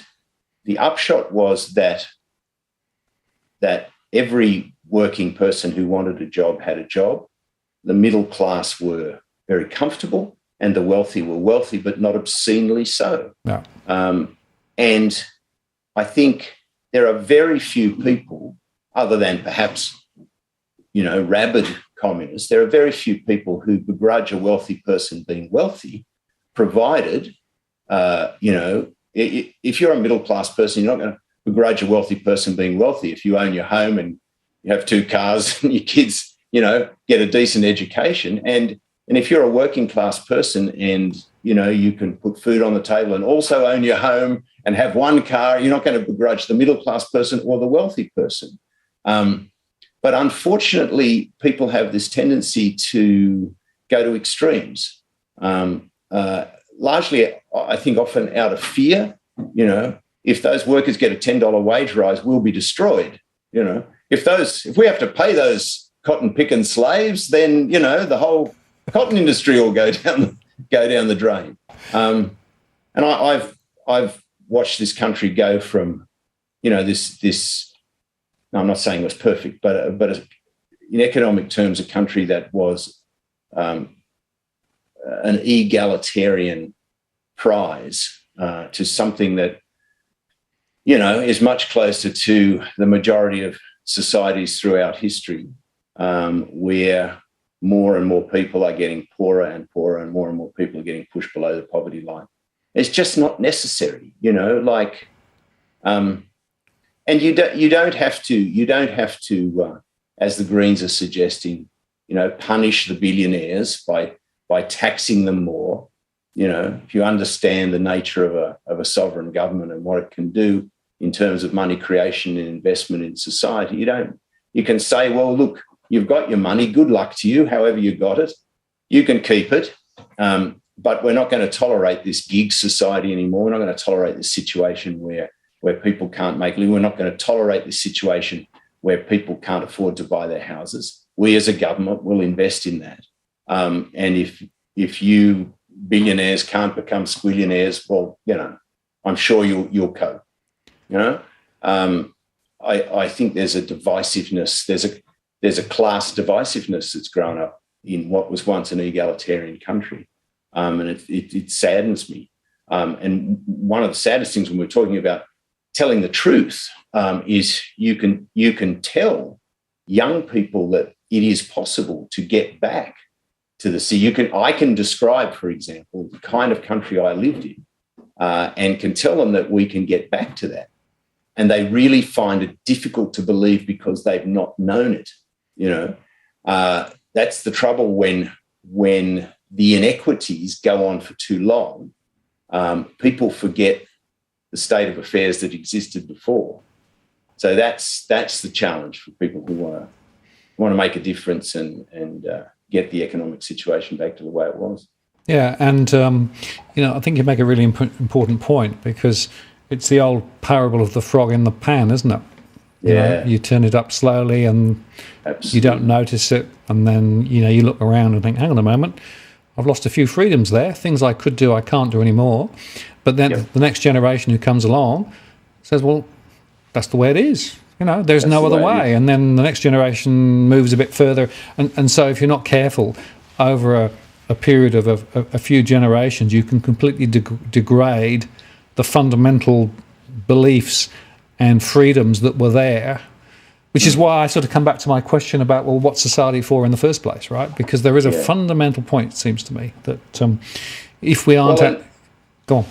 the upshot was that every working person who wanted a job had a job. The middle class were very comfortable, and the wealthy were wealthy, but not obscenely so. No. And I think there are very few people, other than perhaps rabid communists, there are very few people who begrudge a wealthy person being wealthy, provided, if you're a middle-class person, you're not going to begrudge a wealthy person being wealthy if you own your home and you have 2 cars and your kids, get a decent education. And if you're a working-class person and, you can put food on the table and also own your home and have 1 car, you're not going to begrudge the middle-class person or the wealthy person. But unfortunately, people have this tendency to go to extremes, largely, I think, often out of fear. If those workers get a $10 wage rise, we'll be destroyed. If we have to pay those cotton picking slaves, then the whole cotton industry will go down the drain. And I've watched this country go from this. I'm not saying it was perfect, but in economic terms, a country that was an egalitarian prize to something that, is much closer to the majority of societies throughout history, where more and more people are getting poorer and poorer and more people are getting pushed below the poverty line. It's just not necessary, and you don't have to, as the Greens are suggesting, punish the billionaires by taxing them more. If you understand the nature of a sovereign government and what it can do in terms of money creation and investment in society, you can say, well, look, you've got your money, good luck to you, however you got it, you can keep it, but we're not going to tolerate this gig society anymore. We're not going to tolerate this situation where people can't make a living. We're not going to tolerate this situation where people can't afford to buy their houses. We as a government will invest in that. And if you billionaires can't become squillionaires, well, I'm sure you'll cope. I think there's a divisiveness. There's a class divisiveness that's grown up in what was once an egalitarian country, and it saddens me. And one of the saddest things when we're talking about telling the truth is you can tell young people that it is possible to get back to the sea. I can describe, for example, the kind of country I lived in, and can tell them that we can get back to that. And they really find it difficult to believe because they've not known it. That's the trouble when the inequities go on for too long. People forget the state of affairs that existed before. So that's the challenge for people who want to make a difference and get the economic situation back to the way it was. Yeah, and I think you make a really important point, because it's the old parable of the frog in the pan, isn't it? You turn it up slowly and Absolutely. You don't notice it, and then you look around and think, hang on a moment, I've lost a few freedoms there. Things I could do, I can't do anymore. But then the next generation who comes along says, well, that's the way it is. There's no other way. And then the next generation moves a bit further. And so if you're not careful, over a period of a few generations, you can completely degrade the fundamental beliefs and freedoms that were there, which is why I sort of come back to my question about, well, what's society for in the first place, right? Because there is a fundamental point, it seems to me, that if we aren't... Go on.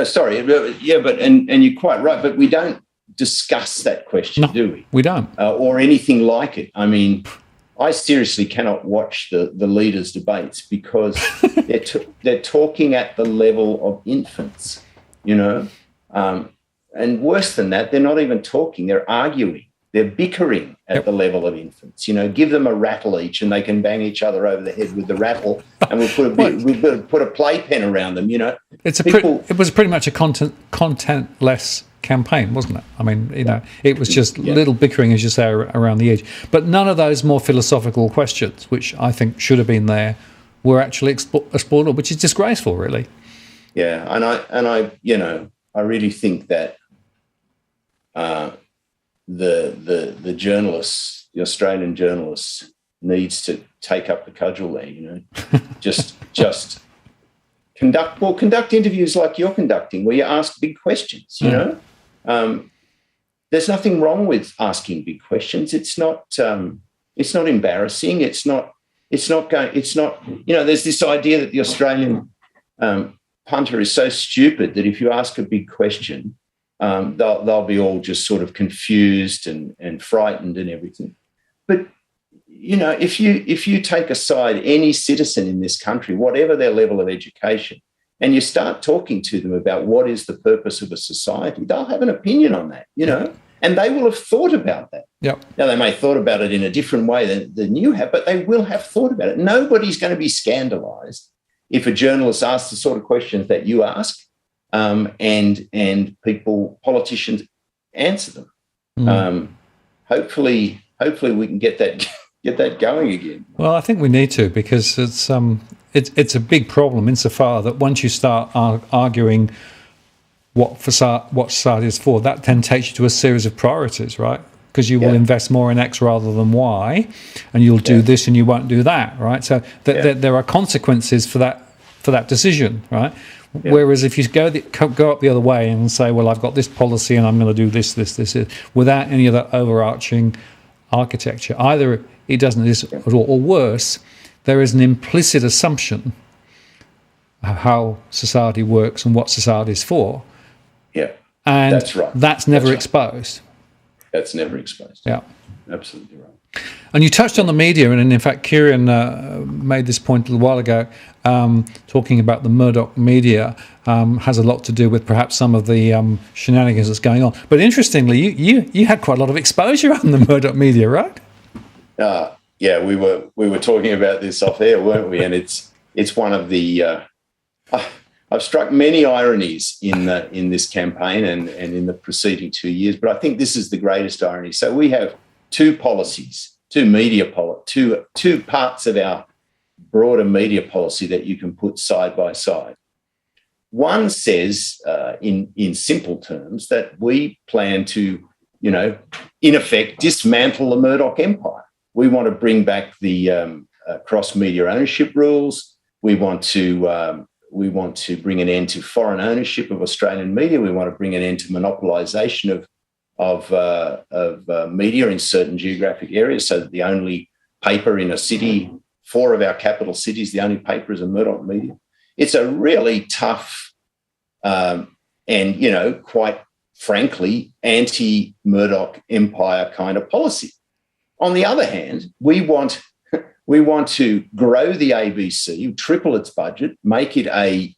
Sorry. Yeah, and you're quite right, but we don't discuss that question, do we? We don't. Or anything like it. I mean, I seriously cannot watch the leaders' debates because they're talking at the level of infants, and worse than that, they're not even talking, they're arguing. They're bickering at the level of infants. Give them a rattle each and they can bang each other over the head with the rattle, and we'll put a playpen around them, It was pretty much a contentless campaign, wasn't it? I mean, it was just little bickering, as you say, around the edge. But none of those more philosophical questions, which I think should have been there, were actually explored, which is disgraceful, really. Yeah, and I really think that the journalists, the Australian journalists, needs to take up the cudgel there. Just conduct interviews like you're conducting, where you ask big questions. There's nothing wrong with asking big questions. It's not It's not embarrassing. It's not going. It's not. There's this idea that the Australian punter is so stupid that if you ask a big question, they'll be all just sort of confused and frightened and everything. But if you take aside any citizen in this country, whatever their level of education, and you start talking to them about what is the purpose of a society, they'll have an opinion on that, and they will have thought about that. Yep. Now, they may have thought about it in a different way than you have, but they will have thought about it. Nobody's going to be scandalised if a journalist asks the sort of questions that you ask, and politicians answer them. Hopefully we can get that going again. Well, I think we need to, because it's a big problem insofar that once you start arguing what society is for, that then takes you to a series of priorities, right? Because you will invest more in X rather than Y, and you'll do this and you won't do that, right? So there are consequences for that decision, right? Yeah. Whereas if you go up the other way and say, well, I've got this policy and I'm going to do this, without any of that overarching architecture, either it doesn't exist at all, or worse, there is an implicit assumption of how society works and what society is for. Yeah, and that's right. That's never exposed. That's never exposed. Yeah, absolutely right. And you touched on the media, and in fact, Kieran made this point a little while ago, talking about the Murdoch media has a lot to do with perhaps some of the shenanigans that's going on. But interestingly, you had quite a lot of exposure on the Murdoch media, right? Yeah, we were talking about this off air, weren't we? And it's one of the I've struck many ironies in this campaign and in the preceding 2 years, but I think this is the greatest irony. So we have two policies, two parts of our broader media policy that you can put side by side. One says, in simple terms, that we plan to, in effect, dismantle the Murdoch empire. We want to bring back the cross-media ownership rules. We want to bring an end to foreign ownership of Australian media. We want to bring an end to monopolisation of media in certain geographic areas, so that the only paper in a city, 4 of our capital cities, the only paper is a Murdoch media. It's a really tough and, quite frankly, anti-Murdoch empire kind of policy. On the other hand, we want to grow the ABC, triple its budget, make it an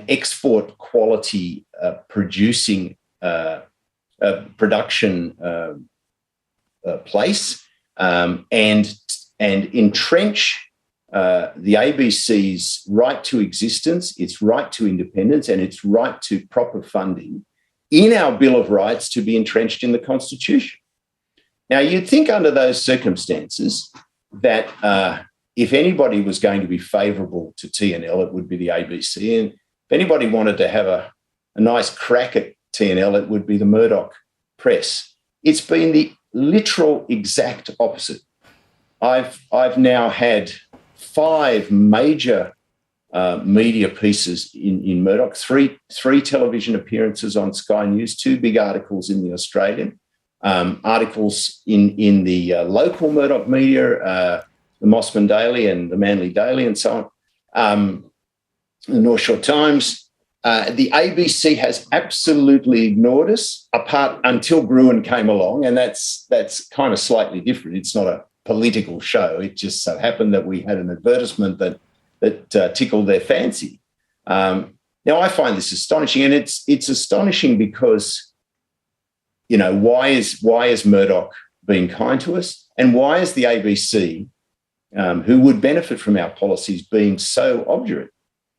export quality producing production place, and entrench the ABC's right to existence, its right to independence, and its right to proper funding in our Bill of Rights to be entrenched in the Constitution. Now, you'd think under those circumstances that if anybody was going to be favourable to TNL, it would be the ABC. And if anybody wanted to have a nice crack at TNL, it would be the Murdoch press. It's been the literal exact opposite. I've now had 5 major media pieces in Murdoch, three television appearances on Sky News, 2 big articles in the Australian, articles in the local Murdoch media, the Mossman Daily and the Manly Daily and so on, the North Shore Times. The ABC has absolutely ignored us, apart until Gruen came along, and that's kind of slightly different. It's not a political show. It just so happened that we had an advertisement that tickled their fancy. Now, I find this astonishing, and it's astonishing because, why is Murdoch being kind to us, and why is the ABC, who would benefit from our policies, being so obdurate?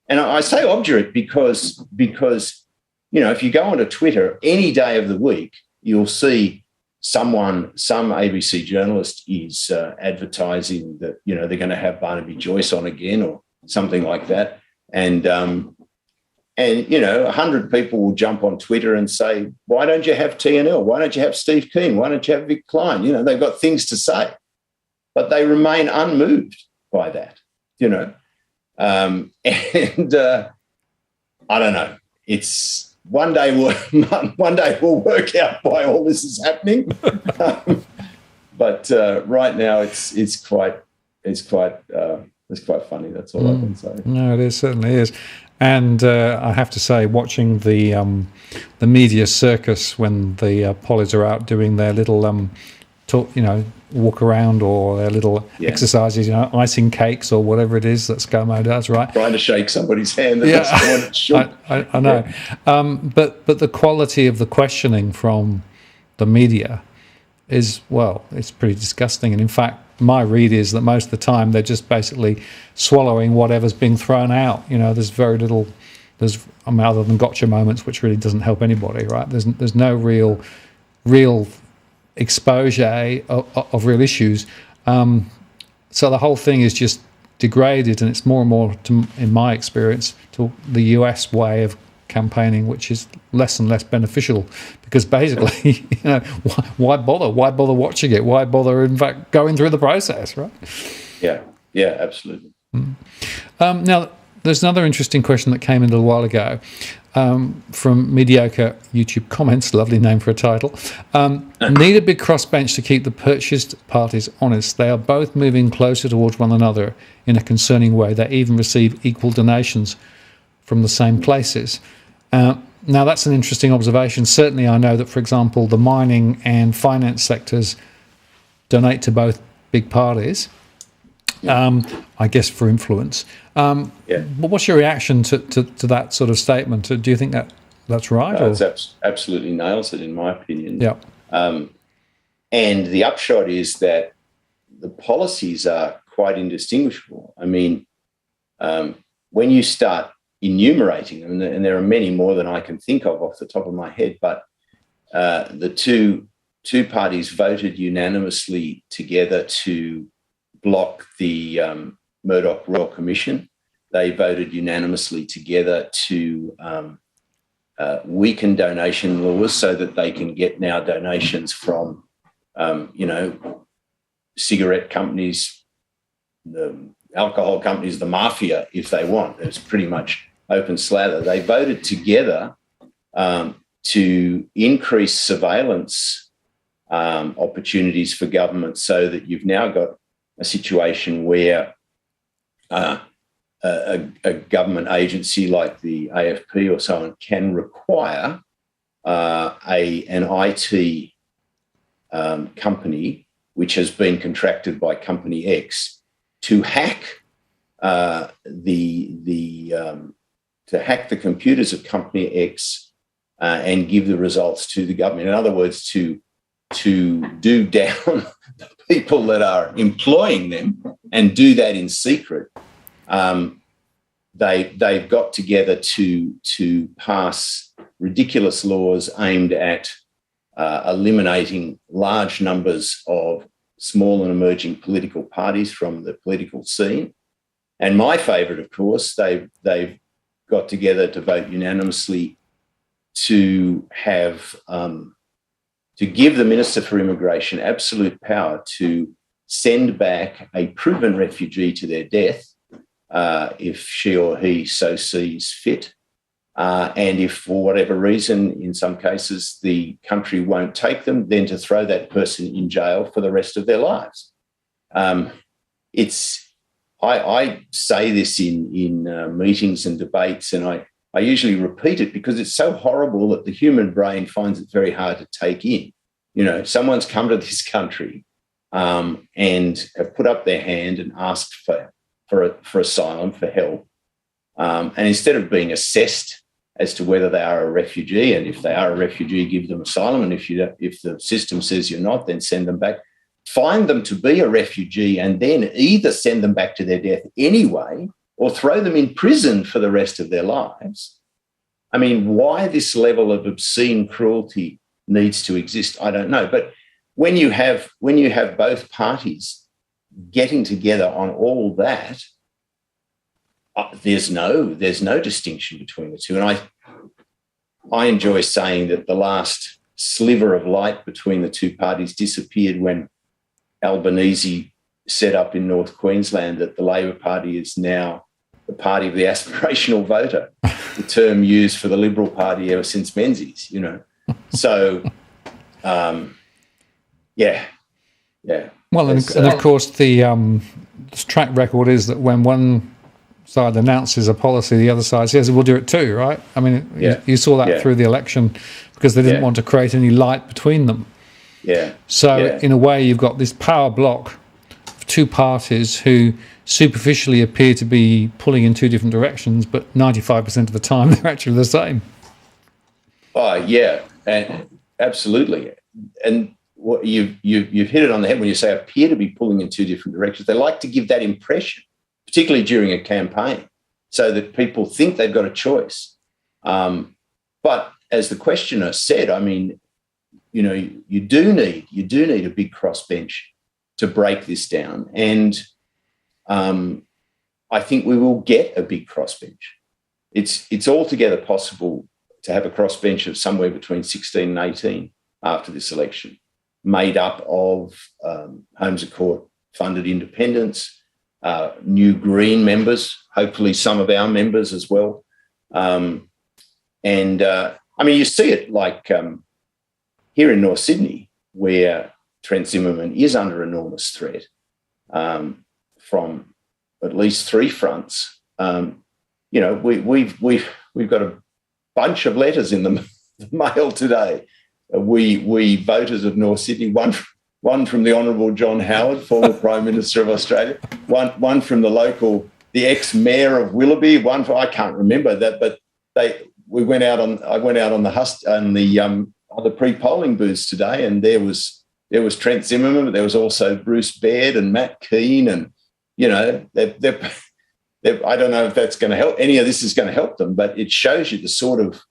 And I say obdurate because if you go onto Twitter any day of the week, you'll see some ABC journalist is advertising that they're going to have Barnaby Joyce on again or something like that, and 100 people will jump on Twitter and say, "Why don't you have TNL? Why don't you have Steve Keen? Why don't you have Vic Kline?" They've got things to say, but they remain unmoved by that. I don't know. It's one day we'll work out why all this is happening. but right now it's quite funny. That's all I can say. No, it certainly is. And I have to say, watching the media circus when the pollies are out doing their little walk around or their little exercises, icing cakes or whatever it is that ScoMo does, right? Trying to shake somebody's hand. I know. But the quality of the questioning from the media is, it's pretty disgusting. And in fact, my read is that most of the time they're just basically swallowing whatever's being thrown out. There's very little, other than gotcha moments, which really doesn't help anybody, right? There's no real exposure of real issues. So the whole thing is just degraded, and it's more and more, in my experience, to the US way of campaigning, which is less and less beneficial, because basically, why bother? Why bother watching it? Why bother, in fact, going through the process, right? Yeah, absolutely. Now, there's another interesting question that came in a little while ago from Mediocre YouTube Comments, lovely name for a title. Need a big crossbench to keep the purchased parties honest. They are both moving closer towards one another in a concerning way. They even receive equal donations from the same places. Now, that's an interesting observation. Certainly, I know that, for example, the mining and finance sectors donate to both big parties, I guess, for influence. But what's your reaction to that sort of statement? Do you think that's right? It absolutely nails it, in my opinion. Yeah. And the upshot is that the policies are quite indistinguishable. I mean, when you start enumerating them, and there are many more than I can think of off the top of my head, but the two parties voted unanimously together to block the Murdoch Royal Commission. They voted unanimously together to weaken donation laws so that they can get now donations from, cigarette companies, the alcohol companies, the mafia, if they want. It's pretty much open slather. They voted together to increase surveillance opportunities for government, so that you've now got a situation where a government agency like the AFP or so on can require an IT company which has been contracted by Company X to hack the computers of Company X and give the results to the government. In other words, to do down the people that are employing them, and do that in secret. They've got together to pass ridiculous laws aimed at eliminating large numbers of small and emerging political parties from the political scene. And my favourite, of course, they've got together to vote unanimously to have to give the Minister for Immigration absolute power to send back a proven refugee to their death if she or he so sees fit. And if for whatever reason, in some cases, the country won't take them, then to throw that person in jail for the rest of their lives. I say this in meetings and debates, and I usually repeat it because it's so horrible that the human brain finds it very hard to take in. Someone's come to this country and have put up their hand and asked for asylum, for help. And instead of being assessed as to whether they are a refugee, and if they are a refugee, give them asylum, and if the system says you're not, then send them back. Find them to be a refugee and then either send them back to their death anyway or throw them in prison for the rest of their lives. I mean, why this level of obscene cruelty needs to exist, I don't know. But when you have both parties getting together on all that, there's no distinction between the two. And I enjoy saying that the last sliver of light between the two parties disappeared when Albanese set up in North Queensland that the Labor Party is now the party of the aspirational voter, the term used for the Liberal Party ever since Menzies, So, Yeah. Well, and of course, the track record is that when one side announces a policy, the other side says, we'll do it too, right? I mean, you saw that through the election because they didn't want to create any light between them. Yeah. So in a way, you've got this power block of two parties who superficially appear to be pulling in two different directions, but 95% of the time they're actually the same. Oh, yeah, and absolutely. And what you've hit it on the head when you say appear to be pulling in two different directions. They like to give that impression, particularly during a campaign, so that people think they've got a choice. But as the questioner said, I mean, you do need a big crossbench to break this down, and I think we will get a big crossbench. It's altogether possible to have a crossbench of somewhere between 16 and 18 after this election, made up of Homes of Court funded independents, new Green members, hopefully some of our members as well. I mean, you see it like here in North Sydney, where Trent Zimmerman is under enormous threat from at least three fronts. We've got a bunch of letters in the mail today. We voters of North Sydney, one from the Honourable John Howard, former Prime Minister of Australia, one from the ex-mayor of Willoughby, I can't remember that, but I went out on the pre-polling booths today, and there was Trent Zimmerman, but there was also Bruce Baird and Matt Keane, and I don't know if that's going to help. Any of this is going to help them, but it shows you the sort of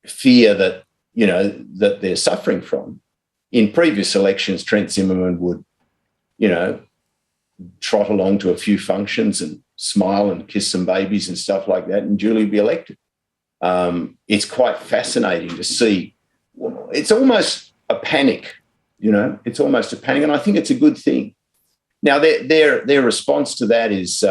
fear that they're suffering from. In previous elections, Trent Zimmerman would, trot along to a few functions and smile and kiss some babies and stuff like that, and duly be elected. It's quite fascinating to see. It's almost a panic, It's almost a panic, and I think it's a good thing. Now, their response to that is,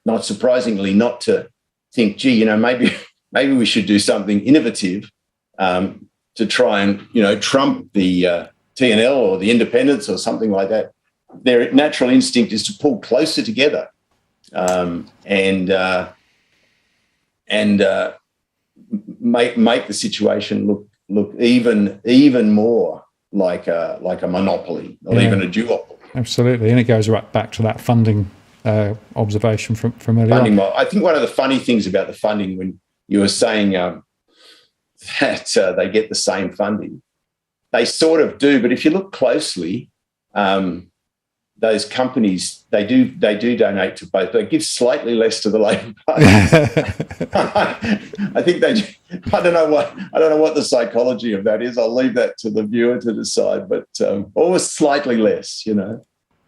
not surprisingly, not to think, gee, maybe we should do something innovative to try and, trump the TNL or the independents or something like that. Their natural instinct is to pull closer together and make the situation look even more like a monopoly or even a duopoly. Absolutely, and it goes right back to that funding observation from earlier on. I think one of the funny things about the funding, when you were saying that they get the same funding, they sort of do, but if you look closely, those companies, they do donate to both. They give slightly less to the Labor Party. I think I don't know what the psychology of that is. I'll leave that to the viewer to decide, but always slightly less,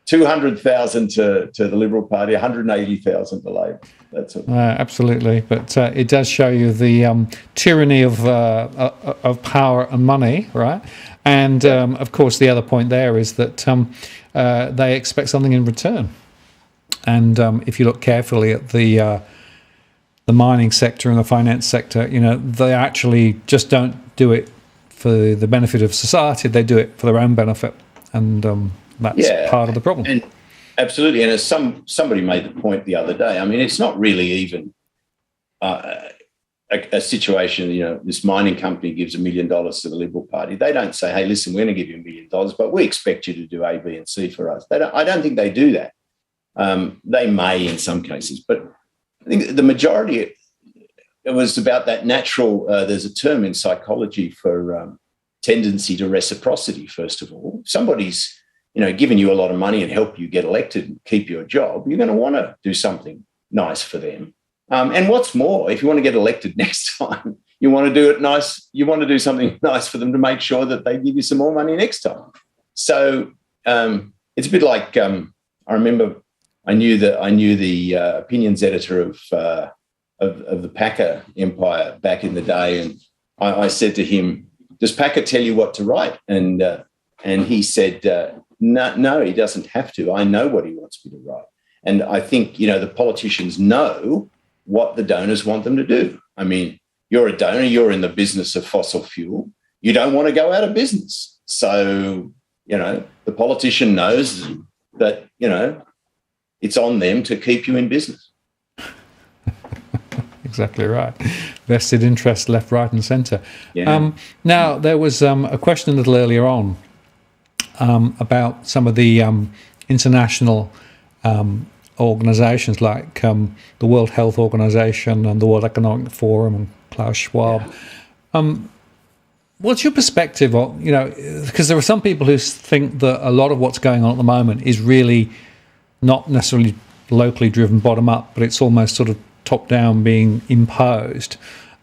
200,000 to the Liberal Party, 180,000 to Labor. That's it. Absolutely, but it does show you the tyranny of power and money, right? And of course, the other point there is that they expect something in return. And if you look carefully at the mining sector and the finance sector, they actually just don't do it for the benefit of society. They do it for their own benefit, and that's part of the problem. And absolutely. And as somebody made the point the other day, I mean, it's not really even a situation, this mining company gives $1 million to the Liberal Party. They don't say, hey, listen, we're going to give you $1 million, but we expect you to do A, B, and C for us. I don't think they do that. They may in some cases, but I think the majority, it was about that natural, there's a term in psychology for tendency to reciprocity, first of all. If somebody's, giving you a lot of money and help you get elected and keep your job, you're going to want to do something nice for them. And what's more, if you want to get elected next time, you want to do it nice. You want to do something nice for them to make sure that they give you some more money next time. So it's a bit like I remember I knew the opinions editor of the Packer Empire back in the day, and I said to him, "Does Packer tell you what to write?" And he said, "No, he doesn't have to. I know what he wants me to write." And I think the politicians know what the donors want them to do. I mean, you're a donor, you're in the business of fossil fuel. You don't want to go out of business. So, the politician knows that, it's on them to keep you in business. Exactly right. Vested interest left, right and centre. Yeah. Now, there was a question a little earlier on about some of the international organisations like the World Health Organization and the World Economic Forum and Klaus Schwab. What's your perspective on, because there are some people who think that a lot of what's going on at the moment is really not necessarily locally driven bottom up, but it's almost sort of top down being imposed.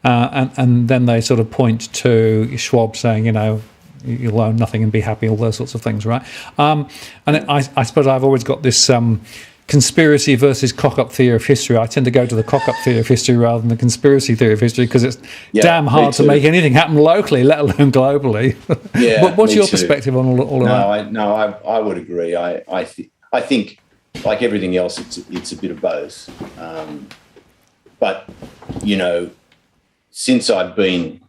And then they sort of point to Schwab saying, you'll own nothing and be happy, all those sorts of things, right? And I suppose I've always got this conspiracy versus cock-up theory of history. I tend to go to the cock-up theory of history rather than the conspiracy theory of history because it's damn hard to make anything happen locally, let alone globally. Yeah, what's your perspective on all of that? I would agree. I think, like everything else, it's a bit of both. But, since I've been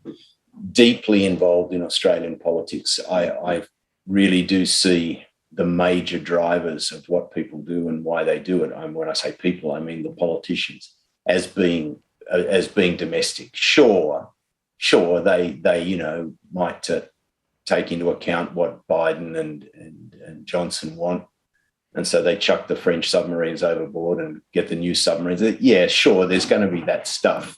deeply involved in Australian politics, I really do see the major drivers of what people do and why they do it. When I say people, I mean the politicians as being domestic. Sure, they might take into account what Biden and Johnson want, and so they chuck the French submarines overboard and get the new submarines. Yeah, sure, there's going to be that stuff.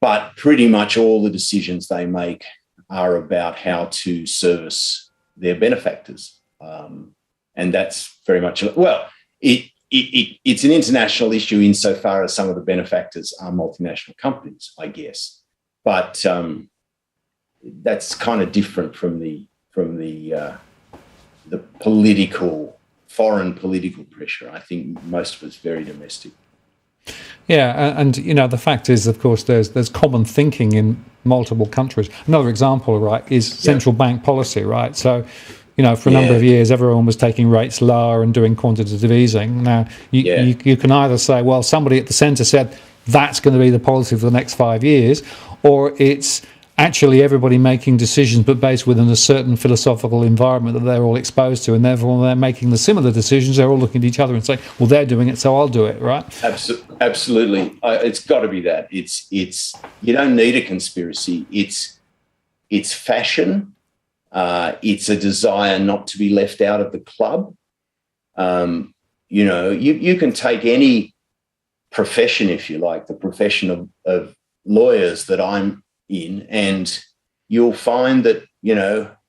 But pretty much all the decisions they make are about how to service their benefactors. And that's very much, it's an international issue insofar as some of the benefactors are multinational companies, I guess. But that's kind of different from the foreign political pressure. I think most of it's very domestic. Yeah, and the fact is, of course, there's common thinking in multiple countries. Another example, right, is central bank policy, right? So, for a number of years, everyone was taking rates lower and doing quantitative easing. Now, you can either say, well, somebody at the centre said that's going to be the policy for the next 5 years, or it's actually everybody making decisions but based within a certain philosophical environment that they're all exposed to, and therefore they're making the similar decisions. They're all looking at each other and saying, well, they're doing it, so I'll do it, right? Absolutely. It's got to be that. It's you don't need a conspiracy. It's fashion. It's a desire not to be left out of the club. You can take any profession, if you like, the profession of lawyers that I'm in, and you'll find that,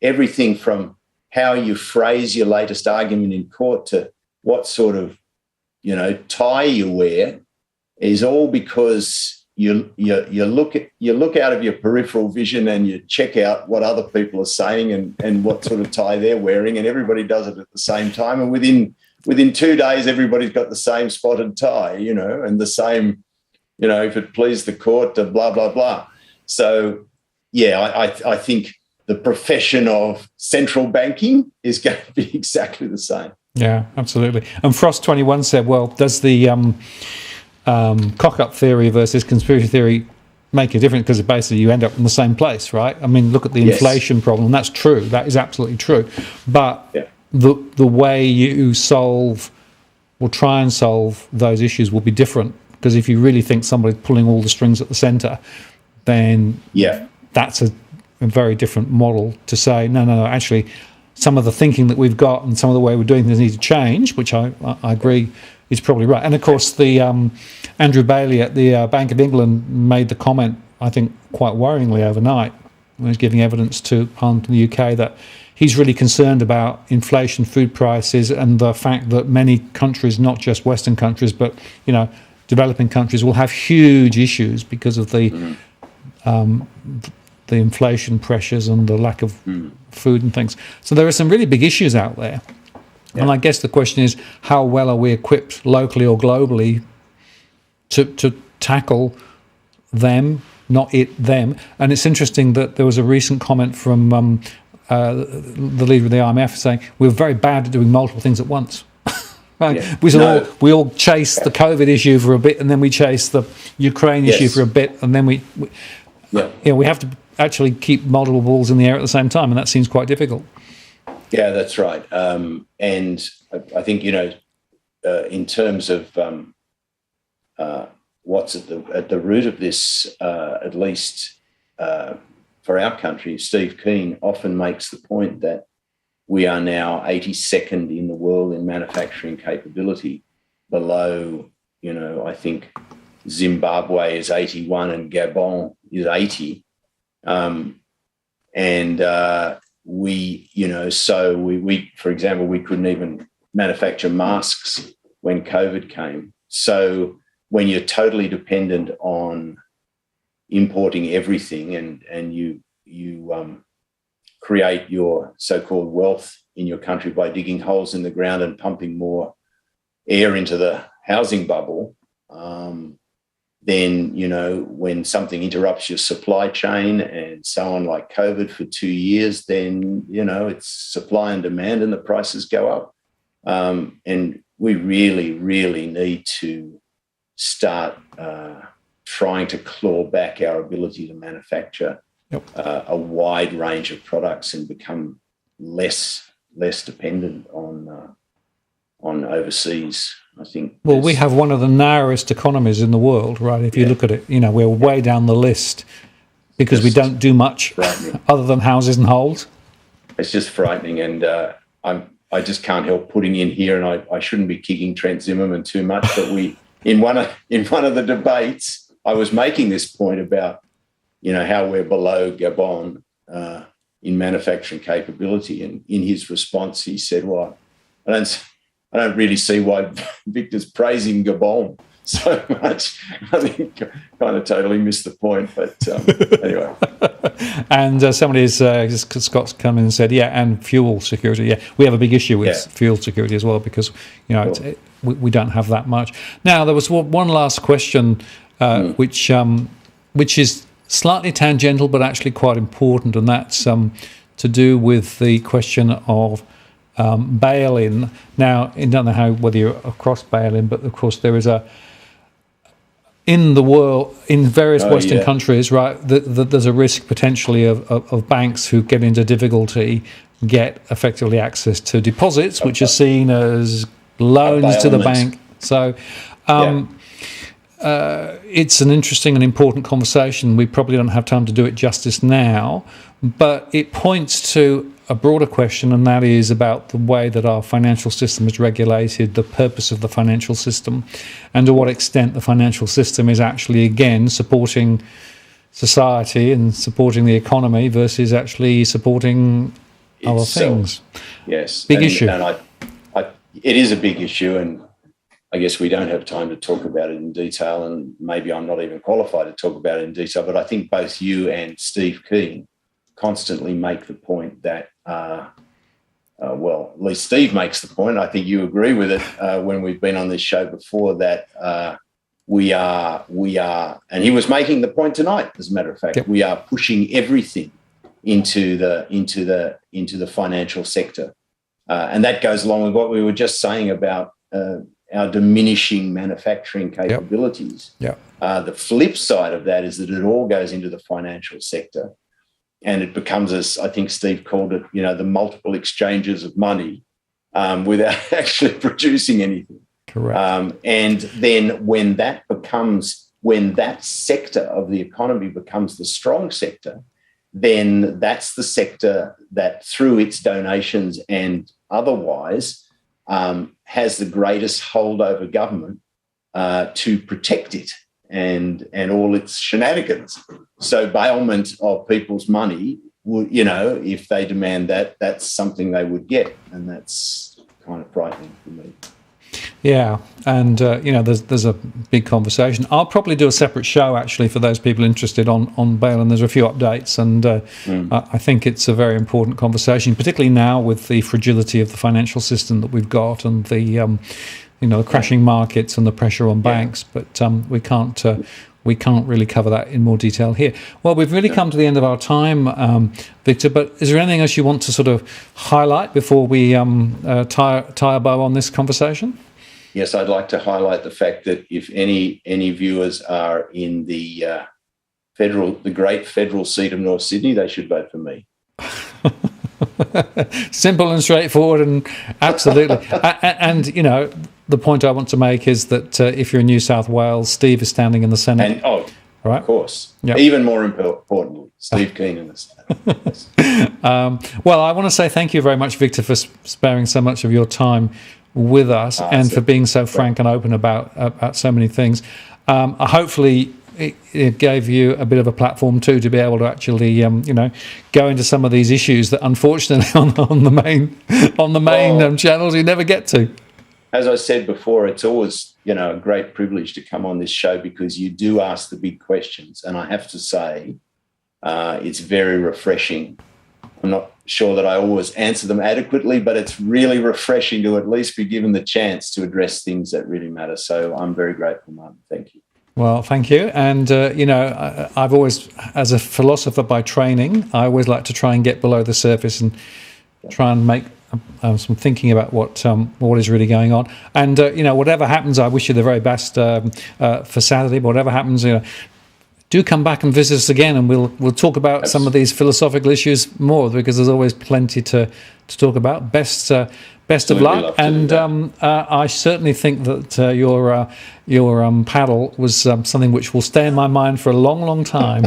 everything from how you phrase your latest argument in court to what sort of, tie you wear is all because you look out of your peripheral vision and you check out what other people are saying and what sort of tie they're wearing, and everybody does it at the same time. And within 2 days, everybody's got the same spotted tie, and the same, if it pleased the court, blah, blah, blah. So, I think the profession of central banking is going to be exactly the same. Yeah, absolutely. And Frost21 said, well, does the cock-up theory versus conspiracy theory make a difference? Because basically you end up in the same place, right? I mean, look at the inflation problem. That's true. That is absolutely true. But the way you solve or try and solve those issues will be different, because if you really think somebody's pulling all the strings at the centre, then that's a very different model to say, no, actually, some of the thinking that we've got and some of the way we're doing things need to change, which I agree is probably right. And, of course, the Andrew Bailey at the Bank of England made the comment, I think, quite worryingly overnight when he was giving evidence to Parliament in the UK that he's really concerned about inflation, food prices, and the fact that many countries, not just Western countries, but, developing countries will have huge issues because of the inflation pressures and the lack of food and things. So there are some really big issues out there. Yeah. And I guess the question is, how well are we equipped locally or globally to tackle them, not them? And it's interesting that there was a recent comment from the leader of the IMF saying we're very bad at doing multiple things at once. Right. Yeah. We all chase the COVID issue for a bit, and then we chase the Ukraine issue for a bit, and then we have to actually keep multiple balls in the air at the same time, and that seems quite difficult. Yeah, that's right. And I think, in terms of what's at the root of this, at least for our country, Steve Keen often makes the point that we are now 82nd in the world in manufacturing capability, below, I think Zimbabwe is 81 and Gabon is 80. We, for example, we couldn't even manufacture masks when COVID came. So when you're totally dependent on importing everything and you create your so-called wealth in your country by digging holes in the ground and pumping more air into the housing bubble, then, when something interrupts your supply chain and so on, like COVID for 2 years, then, it's supply and demand and the prices go up. And we really, really need to start trying to claw back our ability to manufacture a wide range of products and become less dependent on overseas. I think. Well, we have one of the narrowest economies in the world, right? If you look at it, we're way down the list because we don't do much other than houses and holes. It's just frightening, and I just can't help putting in here, and I shouldn't be kicking Trent Zimmerman too much, but in one of the debates, I was making this point about how we're below Gabon in manufacturing capability, and in his response, he said, "Well, I don't really see why Victor's praising Gabon so much." I think kind of totally missed the point, but anyway. And somebody Scott's come in and said, and fuel security. Yeah, we have a big issue with fuel security as well because we don't have that much. Now there was one last question, which is slightly tangential but actually quite important, and that's to do with the question of bail-in. Now, I don't know whether you're across bail-in, but of course there is in the world, in various Western countries, right, there's a risk potentially of banks who get into difficulty get effectively access to deposits, which are seen as loans to the bank. So it's an interesting and important conversation. We probably don't have time to do it justice now, but it points to a broader question, and that is about the way that our financial system is regulated, the purpose of the financial system, and to what extent the financial system is actually, again, supporting society and supporting the economy versus actually supporting other things. Yes. Big issue. And it is a big issue, and I guess we don't have time to talk about it in detail, and maybe I'm not even qualified to talk about it in detail, but I think both you and Steve Keen constantly make the point that, at least Steve makes the point, I think you agree with it when we've been on this show before, that we are, and he was making the point tonight, as a matter of fact, we are pushing everything into the financial sector. And that goes along with what we were just saying about our diminishing manufacturing capabilities. The flip side of that is that it all goes into the financial sector. And it becomes, as I think Steve called it, the multiple exchanges of money without actually producing anything. Correct. And then when that sector of the economy becomes the strong sector, then that's the sector that, through its donations and otherwise, has the greatest hold over government to protect it and all its shenanigans. So bailment of people's money would, if they demand that, that's something they would get, and that's kind of frightening for me. Yeah, and there's a big conversation. I'll probably do a separate show actually for those people interested on bail, and there's a few updates, and I think it's a very important conversation, particularly now with the fragility of the financial system that we've got, and the the crashing markets and the pressure on banks. But we can't really cover that in more detail here. Well, we've really come to the end of our time, Victor, but is there anything else you want to sort of highlight before we tie a bow on this conversation? Yes, I'd like to highlight the fact that if any viewers are in the the great federal seat of North Sydney, they should vote for me. Simple and straightforward, and absolutely. And you know, the point I want to make is that if you're in New South Wales, Steve is standing in the Senate. And right? Of course. Yep. Even more importantly, Steve Keen in the Senate. Well, I want to say thank you very much, Victor, for sparing so much of your time with us and for being so frank and open about so many things. Hopefully, it gave you a bit of a platform too to be able to actually, go into some of these issues that, unfortunately, on the main channels you never get to. As I said before, it's always a great privilege to come on this show because you do ask the big questions, and I have to say, it's very refreshing. I'm not sure that I always answer them adequately, but it's really refreshing to at least be given the chance to address things that really matter. So I'm very grateful, Martin. Thank you. Well, thank you. And, I've always, as a philosopher by training, I always like to try and get below the surface and try and make some thinking about what is really going on. And, whatever happens, I wish you the very best for Saturday. But whatever happens, do come back and visit us again, and we'll talk about some of these philosophical issues more, because there's always plenty to talk about. Best of luck, and I certainly think that your paddle was something which will stay in my mind for a long, long time.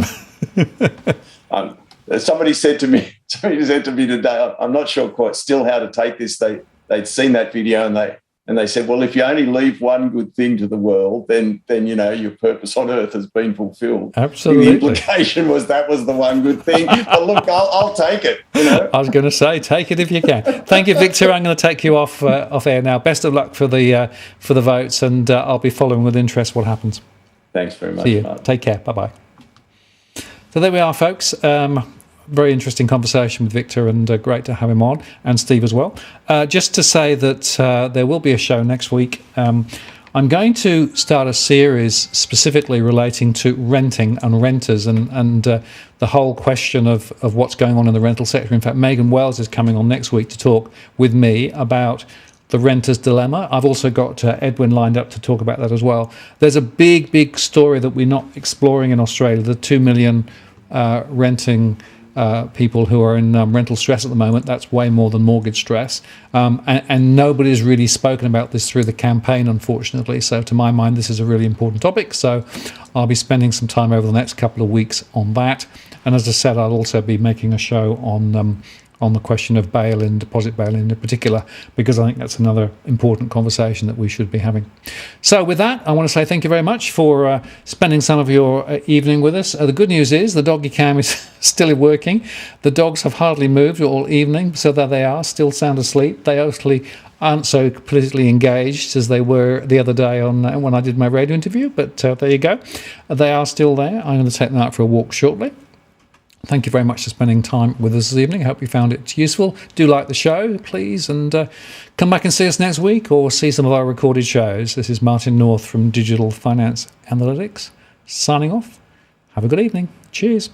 Somebody said to me today, I'm not sure quite still how to take this. They'd seen that video and they said, well, if you only leave one good thing to the world, then your purpose on earth has been fulfilled. Absolutely. The implication was that was the one good thing. But look, I'll take it. I was going to say, take it if you can. Thank you, Victor. I'm going to take you off air now. Best of luck for the votes, and I'll be following with interest what happens. Thanks very much. See you. Martin. Take care. Bye-bye. So there we are, folks. Very interesting conversation with Victor, and great to have him on, and Steve as well. Just to say that there will be a show next week. I'm going to start a series specifically relating to renting and renters and the whole question of what's going on in the rental sector. In fact, Megan Wells is coming on next week to talk with me about the renter's dilemma. I've also got Edwin lined up to talk about that as well. There's a big, big story that we're not exploring in Australia, the 2 million renting people who are in rental stress at the moment. That's way more than mortgage stress. And nobody's really spoken about this through the campaign, unfortunately. So to my mind, this is a really important topic. So I'll be spending some time over the next couple of weeks on that. And as I said, I'll also be making a show on the question of bail-in, deposit bail-in in particular, because I think that's another important conversation that we should be having. So with that, I want to say thank you very much for spending some of your evening with us. The good news is the doggy cam is still working. The dogs have hardly moved all evening, so there they are, still sound asleep. They actually aren't so politically engaged as they were the other day on when I did my radio interview, but there you go. They are still there. I'm going to take them out for a walk shortly. Thank you very much for spending time with us this evening. I hope you found it useful. Do like the show, please, and come back and see us next week or see some of our recorded shows. This is Martin North from Digital Finance Analytics, signing off. Have a good evening. Cheers.